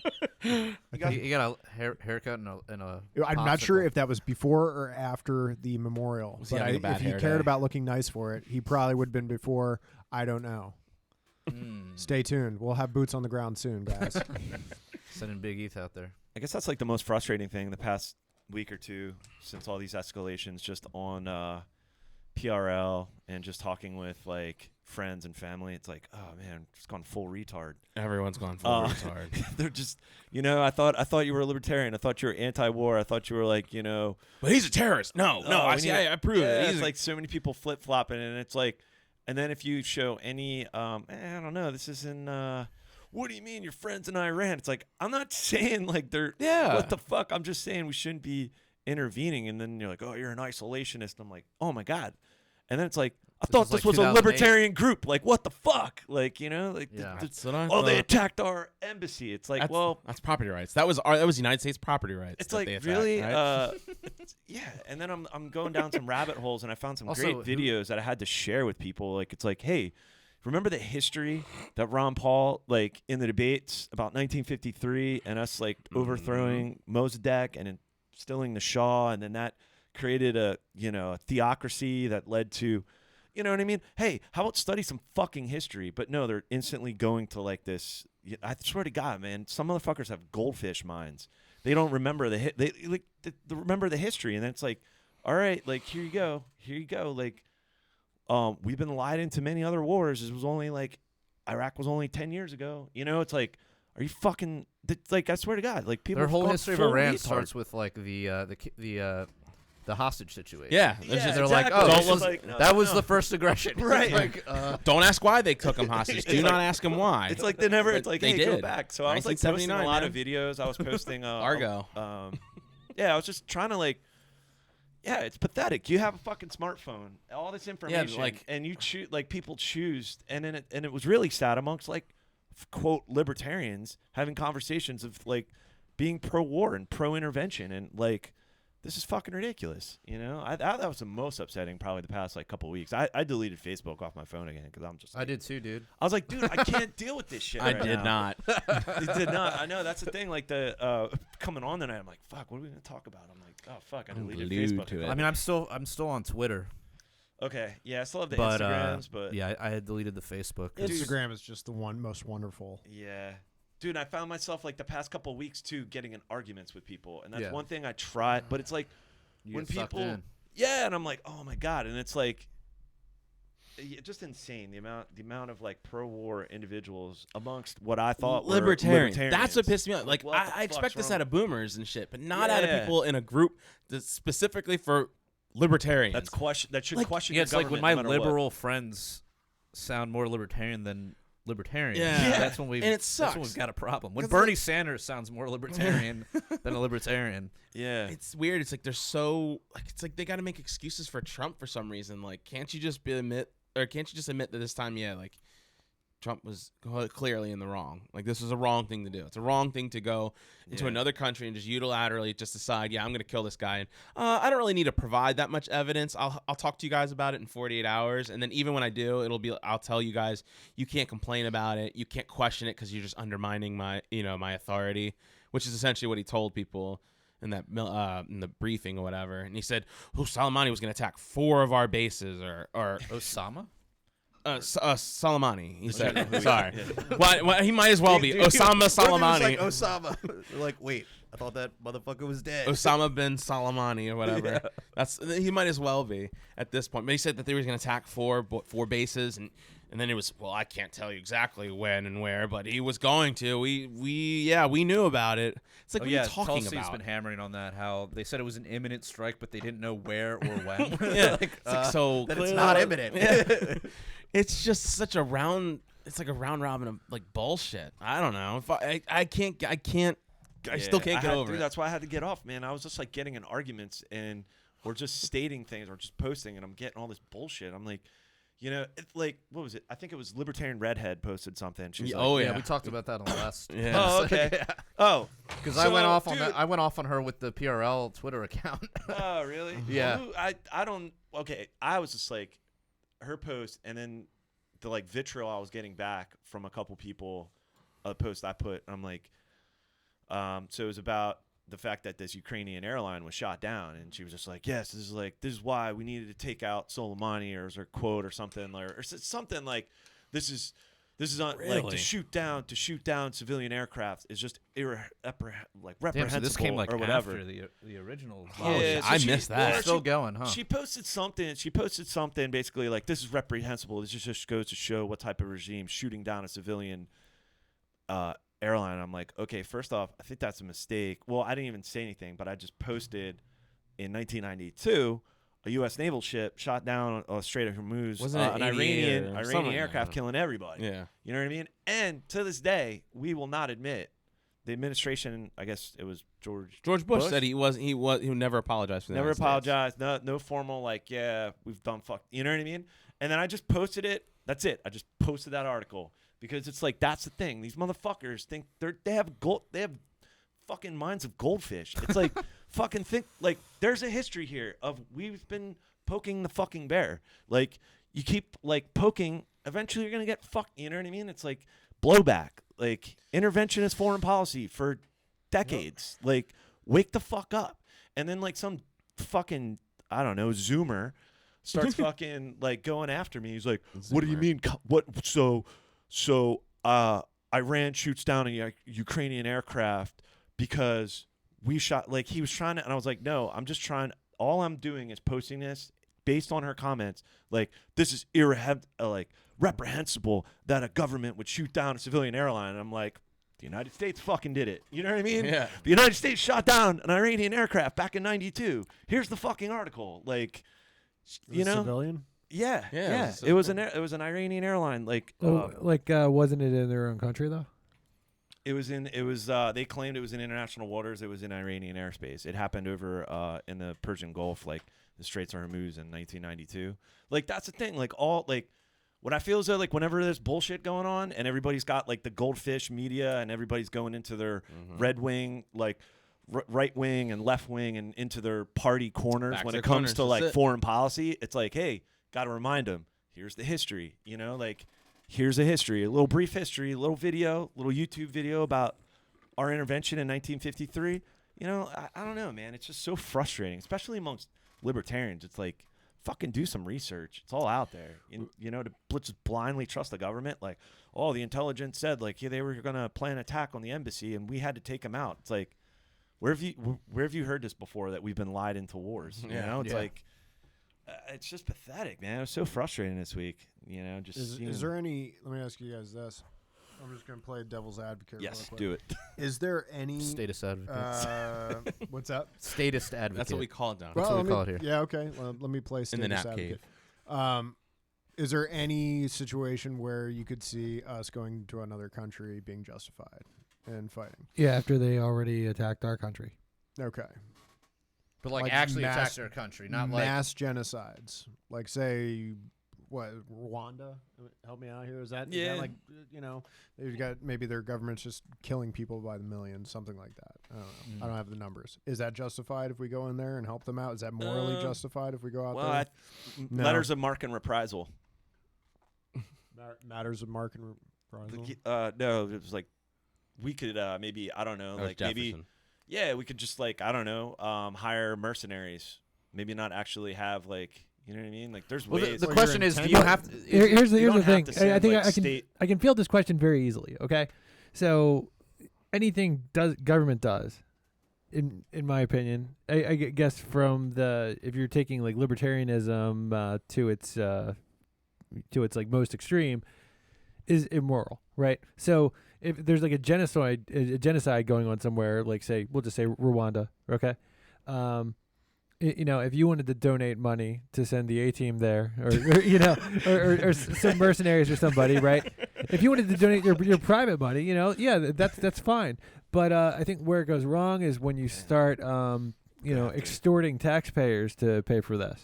You got a haircut and a I'm not sure popsicle. if that was before or after the memorial. Was he But having a bad if he hair cared day? about looking nice for it, he probably would have been before. I don't know. Stay tuned. We'll have boots on the ground soon, guys. Sending Big ETH out there. I guess that's like the most frustrating thing the past week or two since all these escalations, just on PRL and just talking with like friends and family. It's like, oh man, just gone full retard. Everyone's gone full retard. They're just, I thought you were a libertarian. I thought you were anti-war. I thought you were like, But he's a terrorist. No, I approve yeah, it. it's He's like so many people flip flopping, and it's like, and then if you show any, I don't know, this isn't. What do you mean your friends in Iran? It's like, I'm not saying like they're. Yeah. What the fuck? I'm just saying we shouldn't be intervening. And then you're like, oh, you're an isolationist. I'm like, oh my god. And then it's like, I thought is this like was a 2008. libertarian group. Like, what the fuck? Like, like, Yeah. That's what I oh, they thought. attacked our embassy. It's like, that's property rights. That was United States property rights. it's that like they attacked, really, right? yeah. And then I'm going down some rabbit holes, and I found some Also, great who- videos that I had to share with people. Like, it's like, hey, remember the history that Ron Paul, like in the debates about 1953, and us like overthrowing Mossadegh and instilling the Shah, and then that created a theocracy that led to. You know what I mean? Hey, how about study some fucking history? But no, they're instantly going to like this. I swear to God, man, some motherfuckers have goldfish minds. They don't remember they remember the history, and then it's like, all right, like here you go, like, we've been lied into many other wars. It was only like Iraq was only 10 years ago. It's like, are you fucking like? I swear to God, like people. Their have whole gone history of full Iran retard. starts with like the hostage situation. Yeah, Yeah, they're like, exactly. oh, It's this was, like, no, that no, was no. the first aggression. Right. like, Don't ask why they took him hostage. Do It's not like- ask him why. It's like they never. But It's like, they hey, go did. back. So I was like posting a 1979, lot man. of videos. I was posting Argo. Yeah, I was just trying to like. Yeah, it's pathetic. You have a fucking smartphone, all this information, like- and you choose like people choose, and then it was really sad amongst like quote libertarians having conversations of like being pro-war and pro-intervention, and like this is fucking ridiculous. That was the most upsetting probably the past like couple weeks. I deleted Facebook off my phone again because I'm just. I did too, dude. I was like, dude, I can't deal with this shit. I right did now. not. It did not. I know that's the thing. Like the coming on tonight, I'm like, fuck, what are we gonna talk about? I'm like, oh fuck, I I'm deleted glued Facebook. to it. I mean, I'm still on Twitter, Okay, yeah, I still have the but Instagrams, but yeah, I had deleted the Facebook. Instagram is just the most wonderful. yeah. Dude, I found myself like the past couple of weeks too getting in arguments with people, and that's Yeah. one thing I tried. But it's like You when get sucked people, in. yeah, and I'm like, oh my god, and it's like. Just insane the amount of like pro-war individuals amongst what I thought were libertarians. libertarians. That's what pissed me off. Like what the I fuck's expect this wrong out of boomers and shit, but not out Yeah. of people in a group that's specifically for libertarians. That's question. That should Like- question. Yeah, your it's like when government my no matter what. liberal friends sound more libertarian than libertarian. Yeah. That's when And it that's when sucks. we've got a problem. When 'Cause, Bernie like- Sanders sounds more libertarian than a libertarian. Yeah. It's weird. It's like they're so like it's like they got to make excuses for Trump for some reason. Like, can't you just admit that this time, like Trump was clearly in the wrong. Like, this was a wrong thing to do. It's a wrong thing to go into another country and just unilaterally just decide, I'm going to kill this guy. And I don't really need to provide that much evidence. I'll talk to you guys about it in 48 hours. And then even when I do, I'll tell you guys, you can't complain about it. You can't question it because you're just undermining my authority, which is essentially what he told people in that in the briefing or whatever. And he said, Soleimani was going to attack 4 of our bases or Osama? Soleimani, he said. Yeah. Sorry. Yeah. Well, he might as well be. Osama Soleimani. Like Osama. Like, wait, I thought that motherfucker was dead. Osama bin Soleimani or whatever. Yeah. He might as well be at this point. But he said that they were going to attack 4 bases, and then it was, I can't tell you exactly when and where, but he was going to. We knew about it. It's like, what are you talking Tulsi's about? been hammering on that, how they said it was an imminent strike, but they didn't know where or when. Yeah, it's like, so That it's clearly- not imminent. Yeah. It's just such a round. It's like a round robin of like bullshit. I don't know. If I can't. I still can't get over it. That's why I had to get off, man. I was just like getting in arguments or just stating things or just posting, and I'm getting all this bullshit. I'm like, it's like, what was it? I think it was Libertarian Redhead posted something. She was like, Yeah, we talked about that on the last. Yeah. Oh, okay. Oh, Because So, I went off on dude- that. I went off on her with the PRL Twitter account. Oh, really? Yeah. Well, I don't. Okay, I was just like, her post, and then the like vitriol I was getting back from a couple people, a post I put. I'm like, so it was about the fact that this Ukrainian airline was shot down, and she was just like, yes, this is why we needed to take out Soleimani, or her quote or something, or something like, this is on like Really? to shoot down civilian aircraft is just reprehensible Damn, so this came like or whatever. after the original. Yeah, I so missed that. well, It's still going, huh? She posted something basically like, this is reprehensible. This just goes to show what type of regime shooting down a civilian airline. I'm like, okay, first off, I think that's a mistake. Well, I didn't even say anything, but I just posted in 1992 a U.S. naval ship shot down on Strait of Hormuz, Wasn't it an 88 or Iranian something? aircraft killing everybody. Yeah. You know what I mean? And to this day, we will not admit the administration. I guess it was George Bush said he never apologized for the never United States. apologized. No formal like, yeah, we've done fuck. You know what I mean? And then I just posted it. That's it. I just posted that article because it's like, that's the thing. These motherfuckers think they have fucking minds of goldfish. It's like, fucking think like there's a history here of we've been poking the fucking bear. Like, you keep like poking, eventually you're gonna get fucked. You know what I mean? It's like blowback. Like, interventionist foreign policy for decades. Yep. Like, wake the fuck up. And then like some fucking, I don't know, Zoomer starts fucking like going after me. He's like, what do you mean? What? So Iran shoots down a Ukrainian aircraft because we shot, like, he was trying to, and I was like, no, I'm just trying, all I'm doing is posting this based on her comments, like, this is reprehensible that a government would shoot down a civilian airline. And I'm like, the United States fucking did it. You know what I mean? Yeah. The United States shot down an Iranian aircraft back in 92. Here's the fucking article. Like, you know? Civilian? Yeah. Yeah, It was an Iranian airline. Like, Wasn't it in their own country though? they claimed it was in international waters. It was in Iranian airspace. It happened over in the Persian Gulf, like the Straits of Hormuz in 1992. Like, that's the thing. Like, what I feel is that, like, whenever there's bullshit going on and everybody's got like the goldfish media and everybody's going into their red wing, like right wing and left wing and into their party corners Back when to it their comes corners, to that's like it. foreign policy, it's like, hey, got to remind them, here's the history, you know, like, here's a history, a little brief history, a little video, little YouTube video about our intervention in 1953. You know, I don't know, man. It's just so frustrating, especially amongst libertarians. It's like, fucking do some research. It's all out there. You know, to just blindly trust the government. Like, oh, the intelligence said, like, yeah, they were going to plan an attack on the embassy and we had to take them out. It's like, where have you heard this before, that we've been lied into wars? You know, it's like, it's just pathetic, man. It was so frustrating this week. You know, just Is there any? Let me ask you guys this. I'm just gonna play devil's advocate. Yes, real quick. do it. Is there any Statist advocate. What's that? Statist advocate. That's what we call it down. That's what we let call me- it here. Yeah, okay. Well, let me play In the statist nap advocate. cave. Is there any situation where you could see us going to another country being justified and fighting? Yeah, after they already attacked our country. Okay. But like Like actually mass- attack their country, not like mass genocides. Like say what, Rwanda? Help me out here. Is that Yeah. like, you know, they've got maybe their government's just killing people by the millions, something like that. I don't know. I don't have the numbers. Is that justified if we go in there and help them out? Is that morally justified if we go out Well, there? No. letters of marque and reprisal. Matters of mark and reprisal. No, it was like we could maybe, I don't know, That was like maybe Jefferson. yeah, we could just like, I don't know, hire mercenaries. Maybe not actually have like, you know what I mean? Like there's well, ways. the Well, question your is, do intent- you have to? Here's the you don't thing. have to send, I think like, I can field this question very easily. Okay, so anything government does, in my opinion, I guess from the, if you're taking like libertarianism to its like most extreme, is immoral, right? So if there's like a genocide going on somewhere, like say we'll just say Rwanda, okay? You know, if you wanted to donate money to send the A team there, or you know, or some mercenaries or somebody, right? If you wanted to donate your private money, you know, yeah, that's fine. But I think where it goes wrong is when you start, you know, extorting taxpayers to pay for this.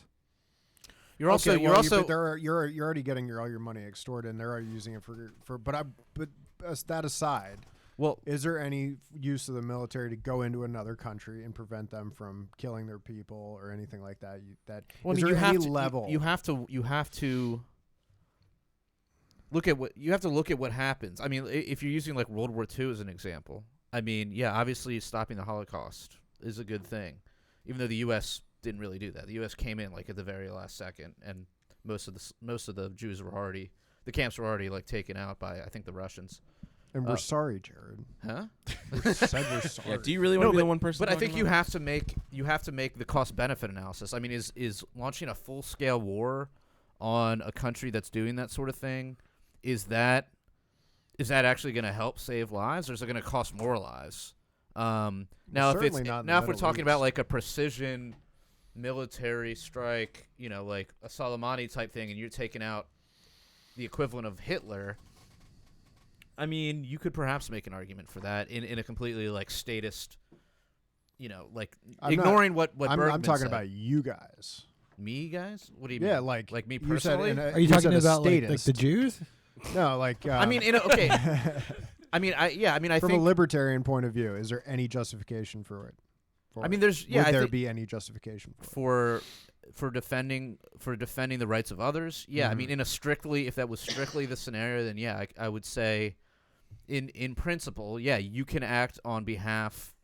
You're also you're already getting all your money extorted, and they're already using it for. But that aside, well, is there any use of the military to go into another country and prevent them from killing their people or anything like that? well, Is I mean, there you any have to, level? You have to look at what happens. I mean, if you're using like World War II as an example, I mean, yeah, obviously stopping the Holocaust is a good thing, even though the U.S. didn't really do that. The U.S. came in like at the very last second, and most of the Jews were already, the camps were already like taken out by, I think, the Russians. And we're sorry, Jared. Huh? We said we're sorry. Yeah, do you really want to be the one person? But I talking think you about have to make the cost benefit analysis. I mean, is launching a full scale war on a country that's doing that sort of thing, is that actually going to help save lives, or is it going to cost more lives? Now certainly not in the if we're Middle talking about East. like a precision military strike, you know, like a Soleimani type thing, and you're taking out the equivalent of Hitler, I mean, you could perhaps make an argument for that in a completely like statist, you know, like ignoring what Bergman I'm talking said. about you guys. Me, guys. What do you Yeah, mean? like me you said personally. Are you talking said a about like the statist. Jews? No, like I mean, okay. I mean, I from think a libertarian point of view, is there any justification for it? I mean, there's Would I there think be any justification for it? for defending the rights of others. Yeah, I mean, if that was strictly the scenario, then yeah, I would say, in principle, yeah, you can act on the behalf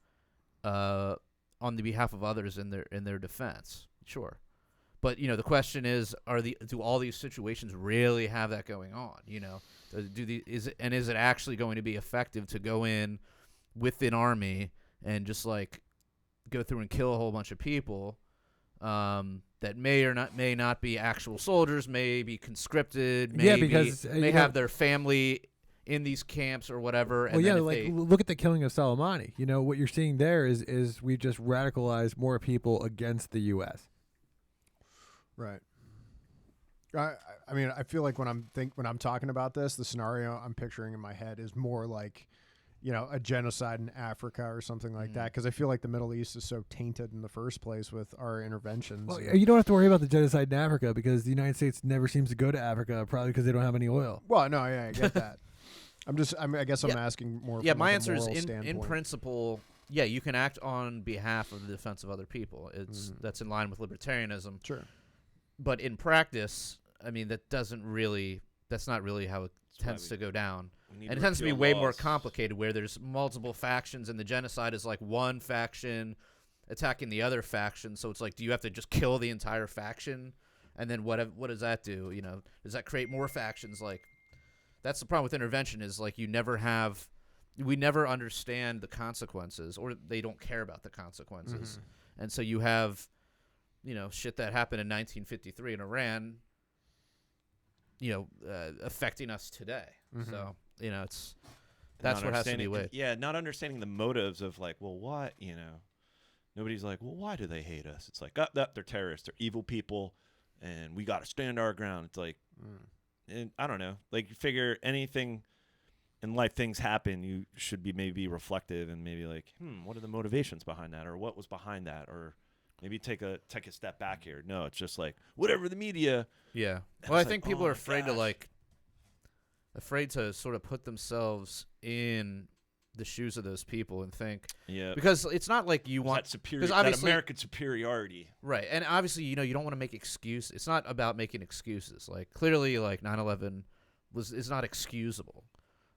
of others in their defense, sure. But you know, the question is, do all these situations really have that going on? You know, is it actually going to be effective to go in with an army and just like go through and kill a whole bunch of people that may not be actual soldiers, may be conscripted, may have their family in these camps or whatever. Well, yeah, like look at the killing of Soleimani. You know what you're seeing there is we've just radicalized more people against the U.S. Right. I mean, I feel like when I'm talking about this, the scenario I'm picturing in my head is more like, you know, a genocide in Africa or something like that, because I feel like the Middle East is so tainted in the first place with our interventions. Well, you don't have to worry about the genocide in Africa because the United States never seems to go to Africa, probably because they don't have any oil. Well, no, yeah, I get that. I guess I'm asking more. Yeah, from my like a answer is moral in standpoint. principle. Yeah, you can act on behalf of the defense of other people. That's in line with libertarianism. Sure. But in practice, I mean, that's not really how it tends to go down. And it tends to be way more complicated, where there's multiple factions, and the genocide is like one faction attacking the other faction. So it's like, do you have to just kill the entire faction? And then what does that do? You know, does that create more factions? Like, that's the problem with intervention, is like we never understand the consequences, or they don't care about the consequences. And so you have, you know, shit that happened in 1953 in Iran, you know, affecting us today. So, you know, that's what has to be weighed. Yeah, not understanding the motives of like, well, what, you know, nobody's like, well, why do they hate us? It's like, they're terrorists, they're evil people, and we got to stand our ground. It's like, and I don't know. Like, you figure anything in life, things happen. You should be maybe reflective and maybe like, what are the motivations behind that, or what was behind that, or maybe take a step back here. No, it's just like whatever the media. Yeah. And Well, I it's think like, people oh are my afraid to sort of put themselves in the shoes of those people and think, Yeah, because it's not like you want that that obviously- American superiority. right, and obviously you don't want to make excuses. It's not about making excuses. Like clearly, like 9/11 is not excusable,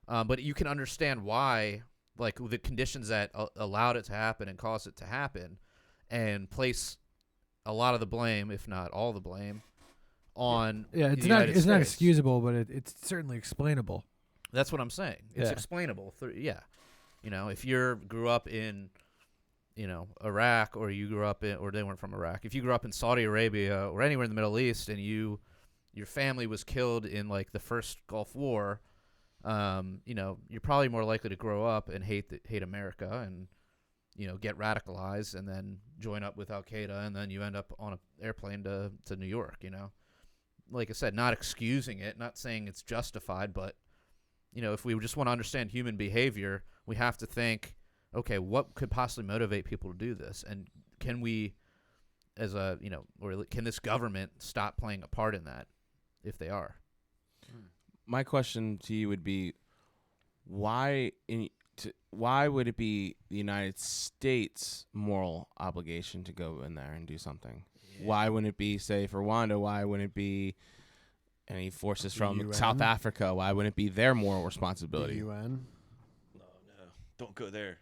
but you can understand why, like the conditions that allowed it to happen and caused it to happen, and place a lot of the blame, if not all the blame, on it's the not United it's not States. excusable, but it's certainly explainable. That's what I'm saying. It's Yeah. explainable. If you grew up in, Iraq, or you grew up in, or they weren't from Iraq. If you grew up in Saudi Arabia or anywhere in the Middle East, and your family was killed in like the first Gulf War, you're probably more likely to grow up and hate America and, get radicalized and then join up with Al Qaeda, and then you end up on an airplane to New York. Like I said, not excusing it, not saying it's justified, but if we just want to understand human behavior, we have to think, okay, what could possibly motivate people to do this? And can we, or can this government stop playing a part in that if they are? My question to you would be, why would it be the United States' moral obligation to go in there and do something? Yeah. Why wouldn't it be, say, for Rwanda? Why wouldn't it be any forces from UN? South Africa? Why wouldn't it be their moral responsibility? The UN? No, don't go there.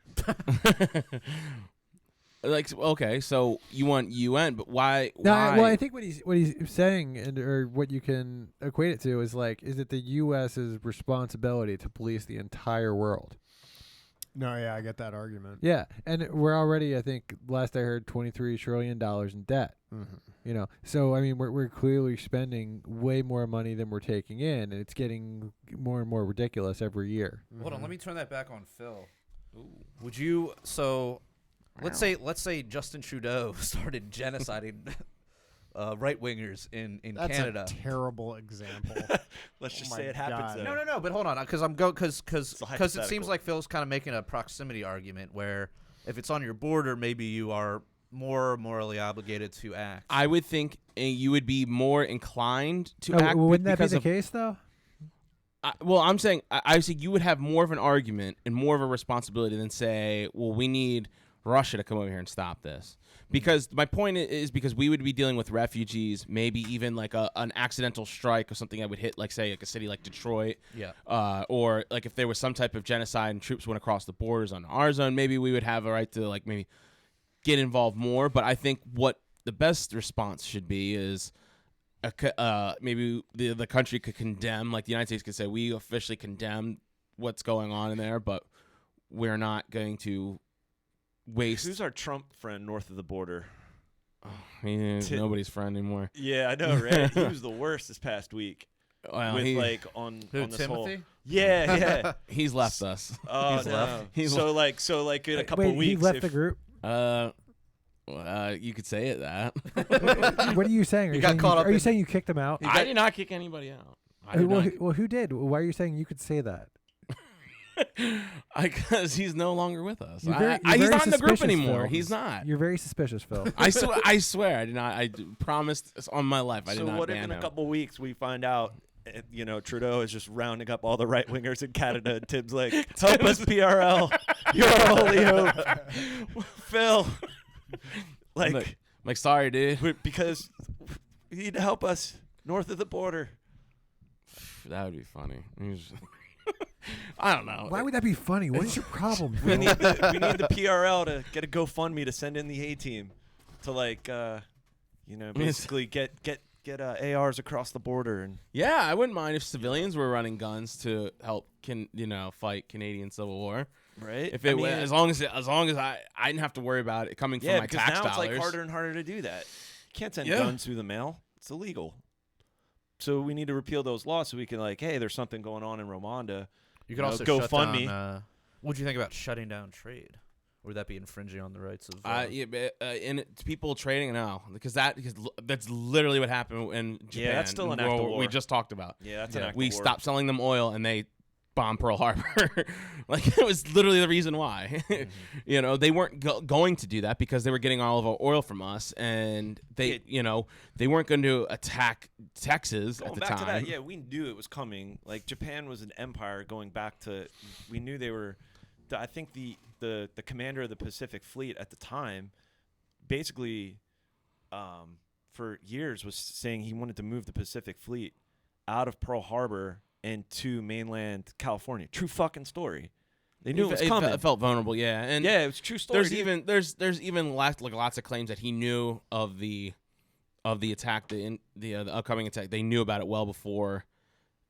Like, okay, so you want UN, but why? No, why? well, I think what he's saying, or what you can equate it to, is it the U.S.'s responsibility to police the entire world? No, yeah, I get that argument. Yeah, and we're already, I think, last I heard, $23 trillion in debt. Mm-hmm. So I mean, we're clearly spending way more money than we're taking in, and it's getting more and more ridiculous every year. Mm-hmm. Hold on, let me turn that back on Phil. Ooh. Would you? So, let's say Justin Trudeau started genociding right wingers in That's Canada. a terrible example. Let's just Oh say my it happens. God. Though. No, but hold on, because it seems like Phil's kind of making a proximity argument where if it's on your border, maybe you are more morally obligated to act. I would think you would be more inclined to act. Wouldn't that be because the of, case, though? well, I'm saying I say you would have more of an argument and more of a responsibility than say, well, we need Russia to come over here and stop this. Because my point is because we would be dealing with refugees, maybe even like an accidental strike or something that would hit, like, say, like a city like Detroit. Yeah. Or like if there was some type of genocide and troops went across the borders on our zone, maybe we would have a right to like maybe get involved more. But I think what the best response should be is maybe the country could condemn, like the United States could say, we officially condemn what's going on in there, but we're not going to waste. Who's our Trump friend north of the border? He's nobody's friend anymore. Yeah, I know, right? He was the worst this past week. Well, With he- like on this whole. Timothy? Yeah. he's left us. Oh He's no. left. He's so like in a couple Wait, weeks. he left if- the group. You could say it that. What are you saying? Are You you got saying caught up Are you in- saying you kicked him out? I did not kick anybody out. I did not. Well, who did? Why are you saying you could say that? Because he's no longer with us. You're very- he's you're not very in the group suspicious, anymore. Phil. He's not. You're very suspicious, Phil. I swear, I did not. Promised on my life, I So did not what if ban in a him. couple weeks we find out, Trudeau is just rounding up all the right wingers in Canada, and Tim's like, "Help us, PRL, you're our only hope." Phil, I'm like, sorry, dude. because you need to help us north of the border. That would be funny. I don't know. Why would that be funny? What is your problem, We Phil? need the PRL to get a GoFundMe to send in the A team to basically get ARs across the border and Yeah, I wouldn't mind if civilians were running guns to help fight Canadian Civil War. right. If it as long as I didn't have to worry about it coming from my because tax now dollars. it's like harder and harder to do that. You can't send Yeah. guns through the mail. It's illegal. So we need to repeal those laws so we can hey, there's something going on in Rwanda. You could also go shut fund me. down. What do you think about shutting down trade Or would that be infringing on the rights of? Yeah, and it's people trading now because that's literally what happened in Japan. Yeah, that's still an act of war. We just talked about. Yeah, that's an act We of war. stopped selling them oil, and they bombed Pearl Harbor. Like it was literally the reason why. You know, they weren't going to do that because they were getting all of our oil from us, and they weren't going to attack Texas Going at the back time. to that, yeah, we knew it was coming. Like Japan was an empire going back to. We knew they were. I think the commander of the Pacific Fleet at the time, basically, for years was saying he wanted to move the Pacific Fleet out of Pearl Harbor and to mainland California. True fucking story. They knew it was coming. It felt vulnerable, yeah. And yeah, it was a true story. There's even lots of claims that he knew of the attack, the upcoming attack. They knew about it well before,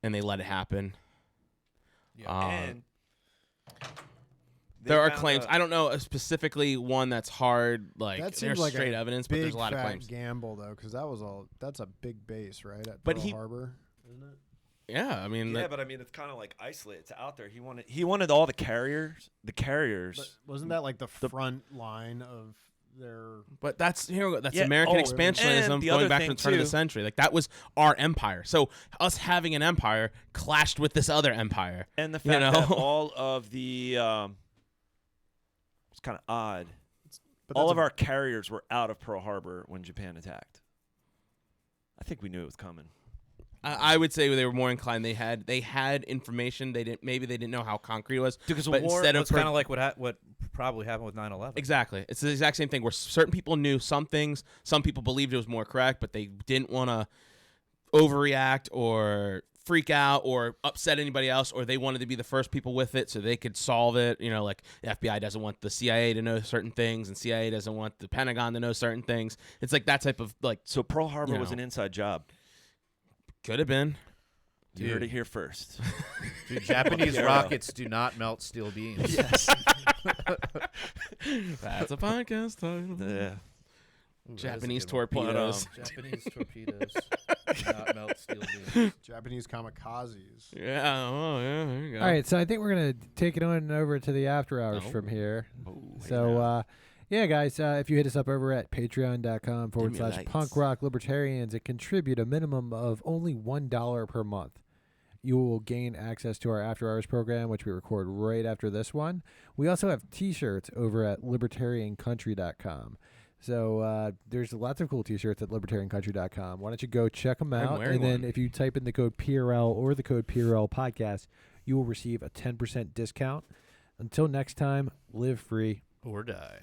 and they let it happen. Yeah, and there are claims. I don't know specifically one that's hard. Like That seems there's like straight a evidence, but there's a lot of fat claims. gamble though, because that's a big base, right? At But Pearl he- Harbor, isn't it? Yeah, I mean, but I mean, it's kind of like isolated. It's out there. He wanted all the carriers. But wasn't that like the front line of their? but that's that's Yeah, American and expansionism the going other back to thing, the turn of the too- century. Like that was our empire. So us having an empire clashed with this other empire. And the You fact that know? all of the it's kind of odd. But All that's of our carriers were out of Pearl Harbor when Japan attacked. I think we knew it was coming. I would say they were more inclined. They had information. They didn't know how concrete it was. Because but war instead of was kind of like what probably happened with 9/11. Exactly. It's the exact same thing where certain people knew some things, some people believed it was more correct, but they didn't want to overreact or freak out or upset anybody else, or they wanted to be the first people with it so they could solve it. You know, like the FBI doesn't want the CIA to know certain things, and CIA doesn't want the Pentagon to know certain things. It's like that type of like So Pearl Harbor You was know. an inside job. could have been. You heard it here first. Dude, Japanese PRL. rockets do not melt steel beams. Yes. That's a podcast title. Yeah. Ooh, that is a Japanese good one. torpedoes. Japanese torpedoes do not melt steel beams. Japanese kamikazes. Yeah. Oh, yeah. There you go. All right, so I think we're gonna take it on over to the after hours Oh. from here. Oh, So, yeah, guys, if you hit us up over at patreon.com Give me /punk lights. rock libertarians and contribute a minimum of only $1 per month, you will gain access to our after hours program, which we record right after this one. We also have t-shirts over at libertariancountry.com. So there's lots of cool t-shirts at libertariancountry.com. Why don't you go check them I'm out? wearing And then one. if you type in the code PRL or the code PRL podcast, you will receive a 10% discount. Until next time, live free. Or die.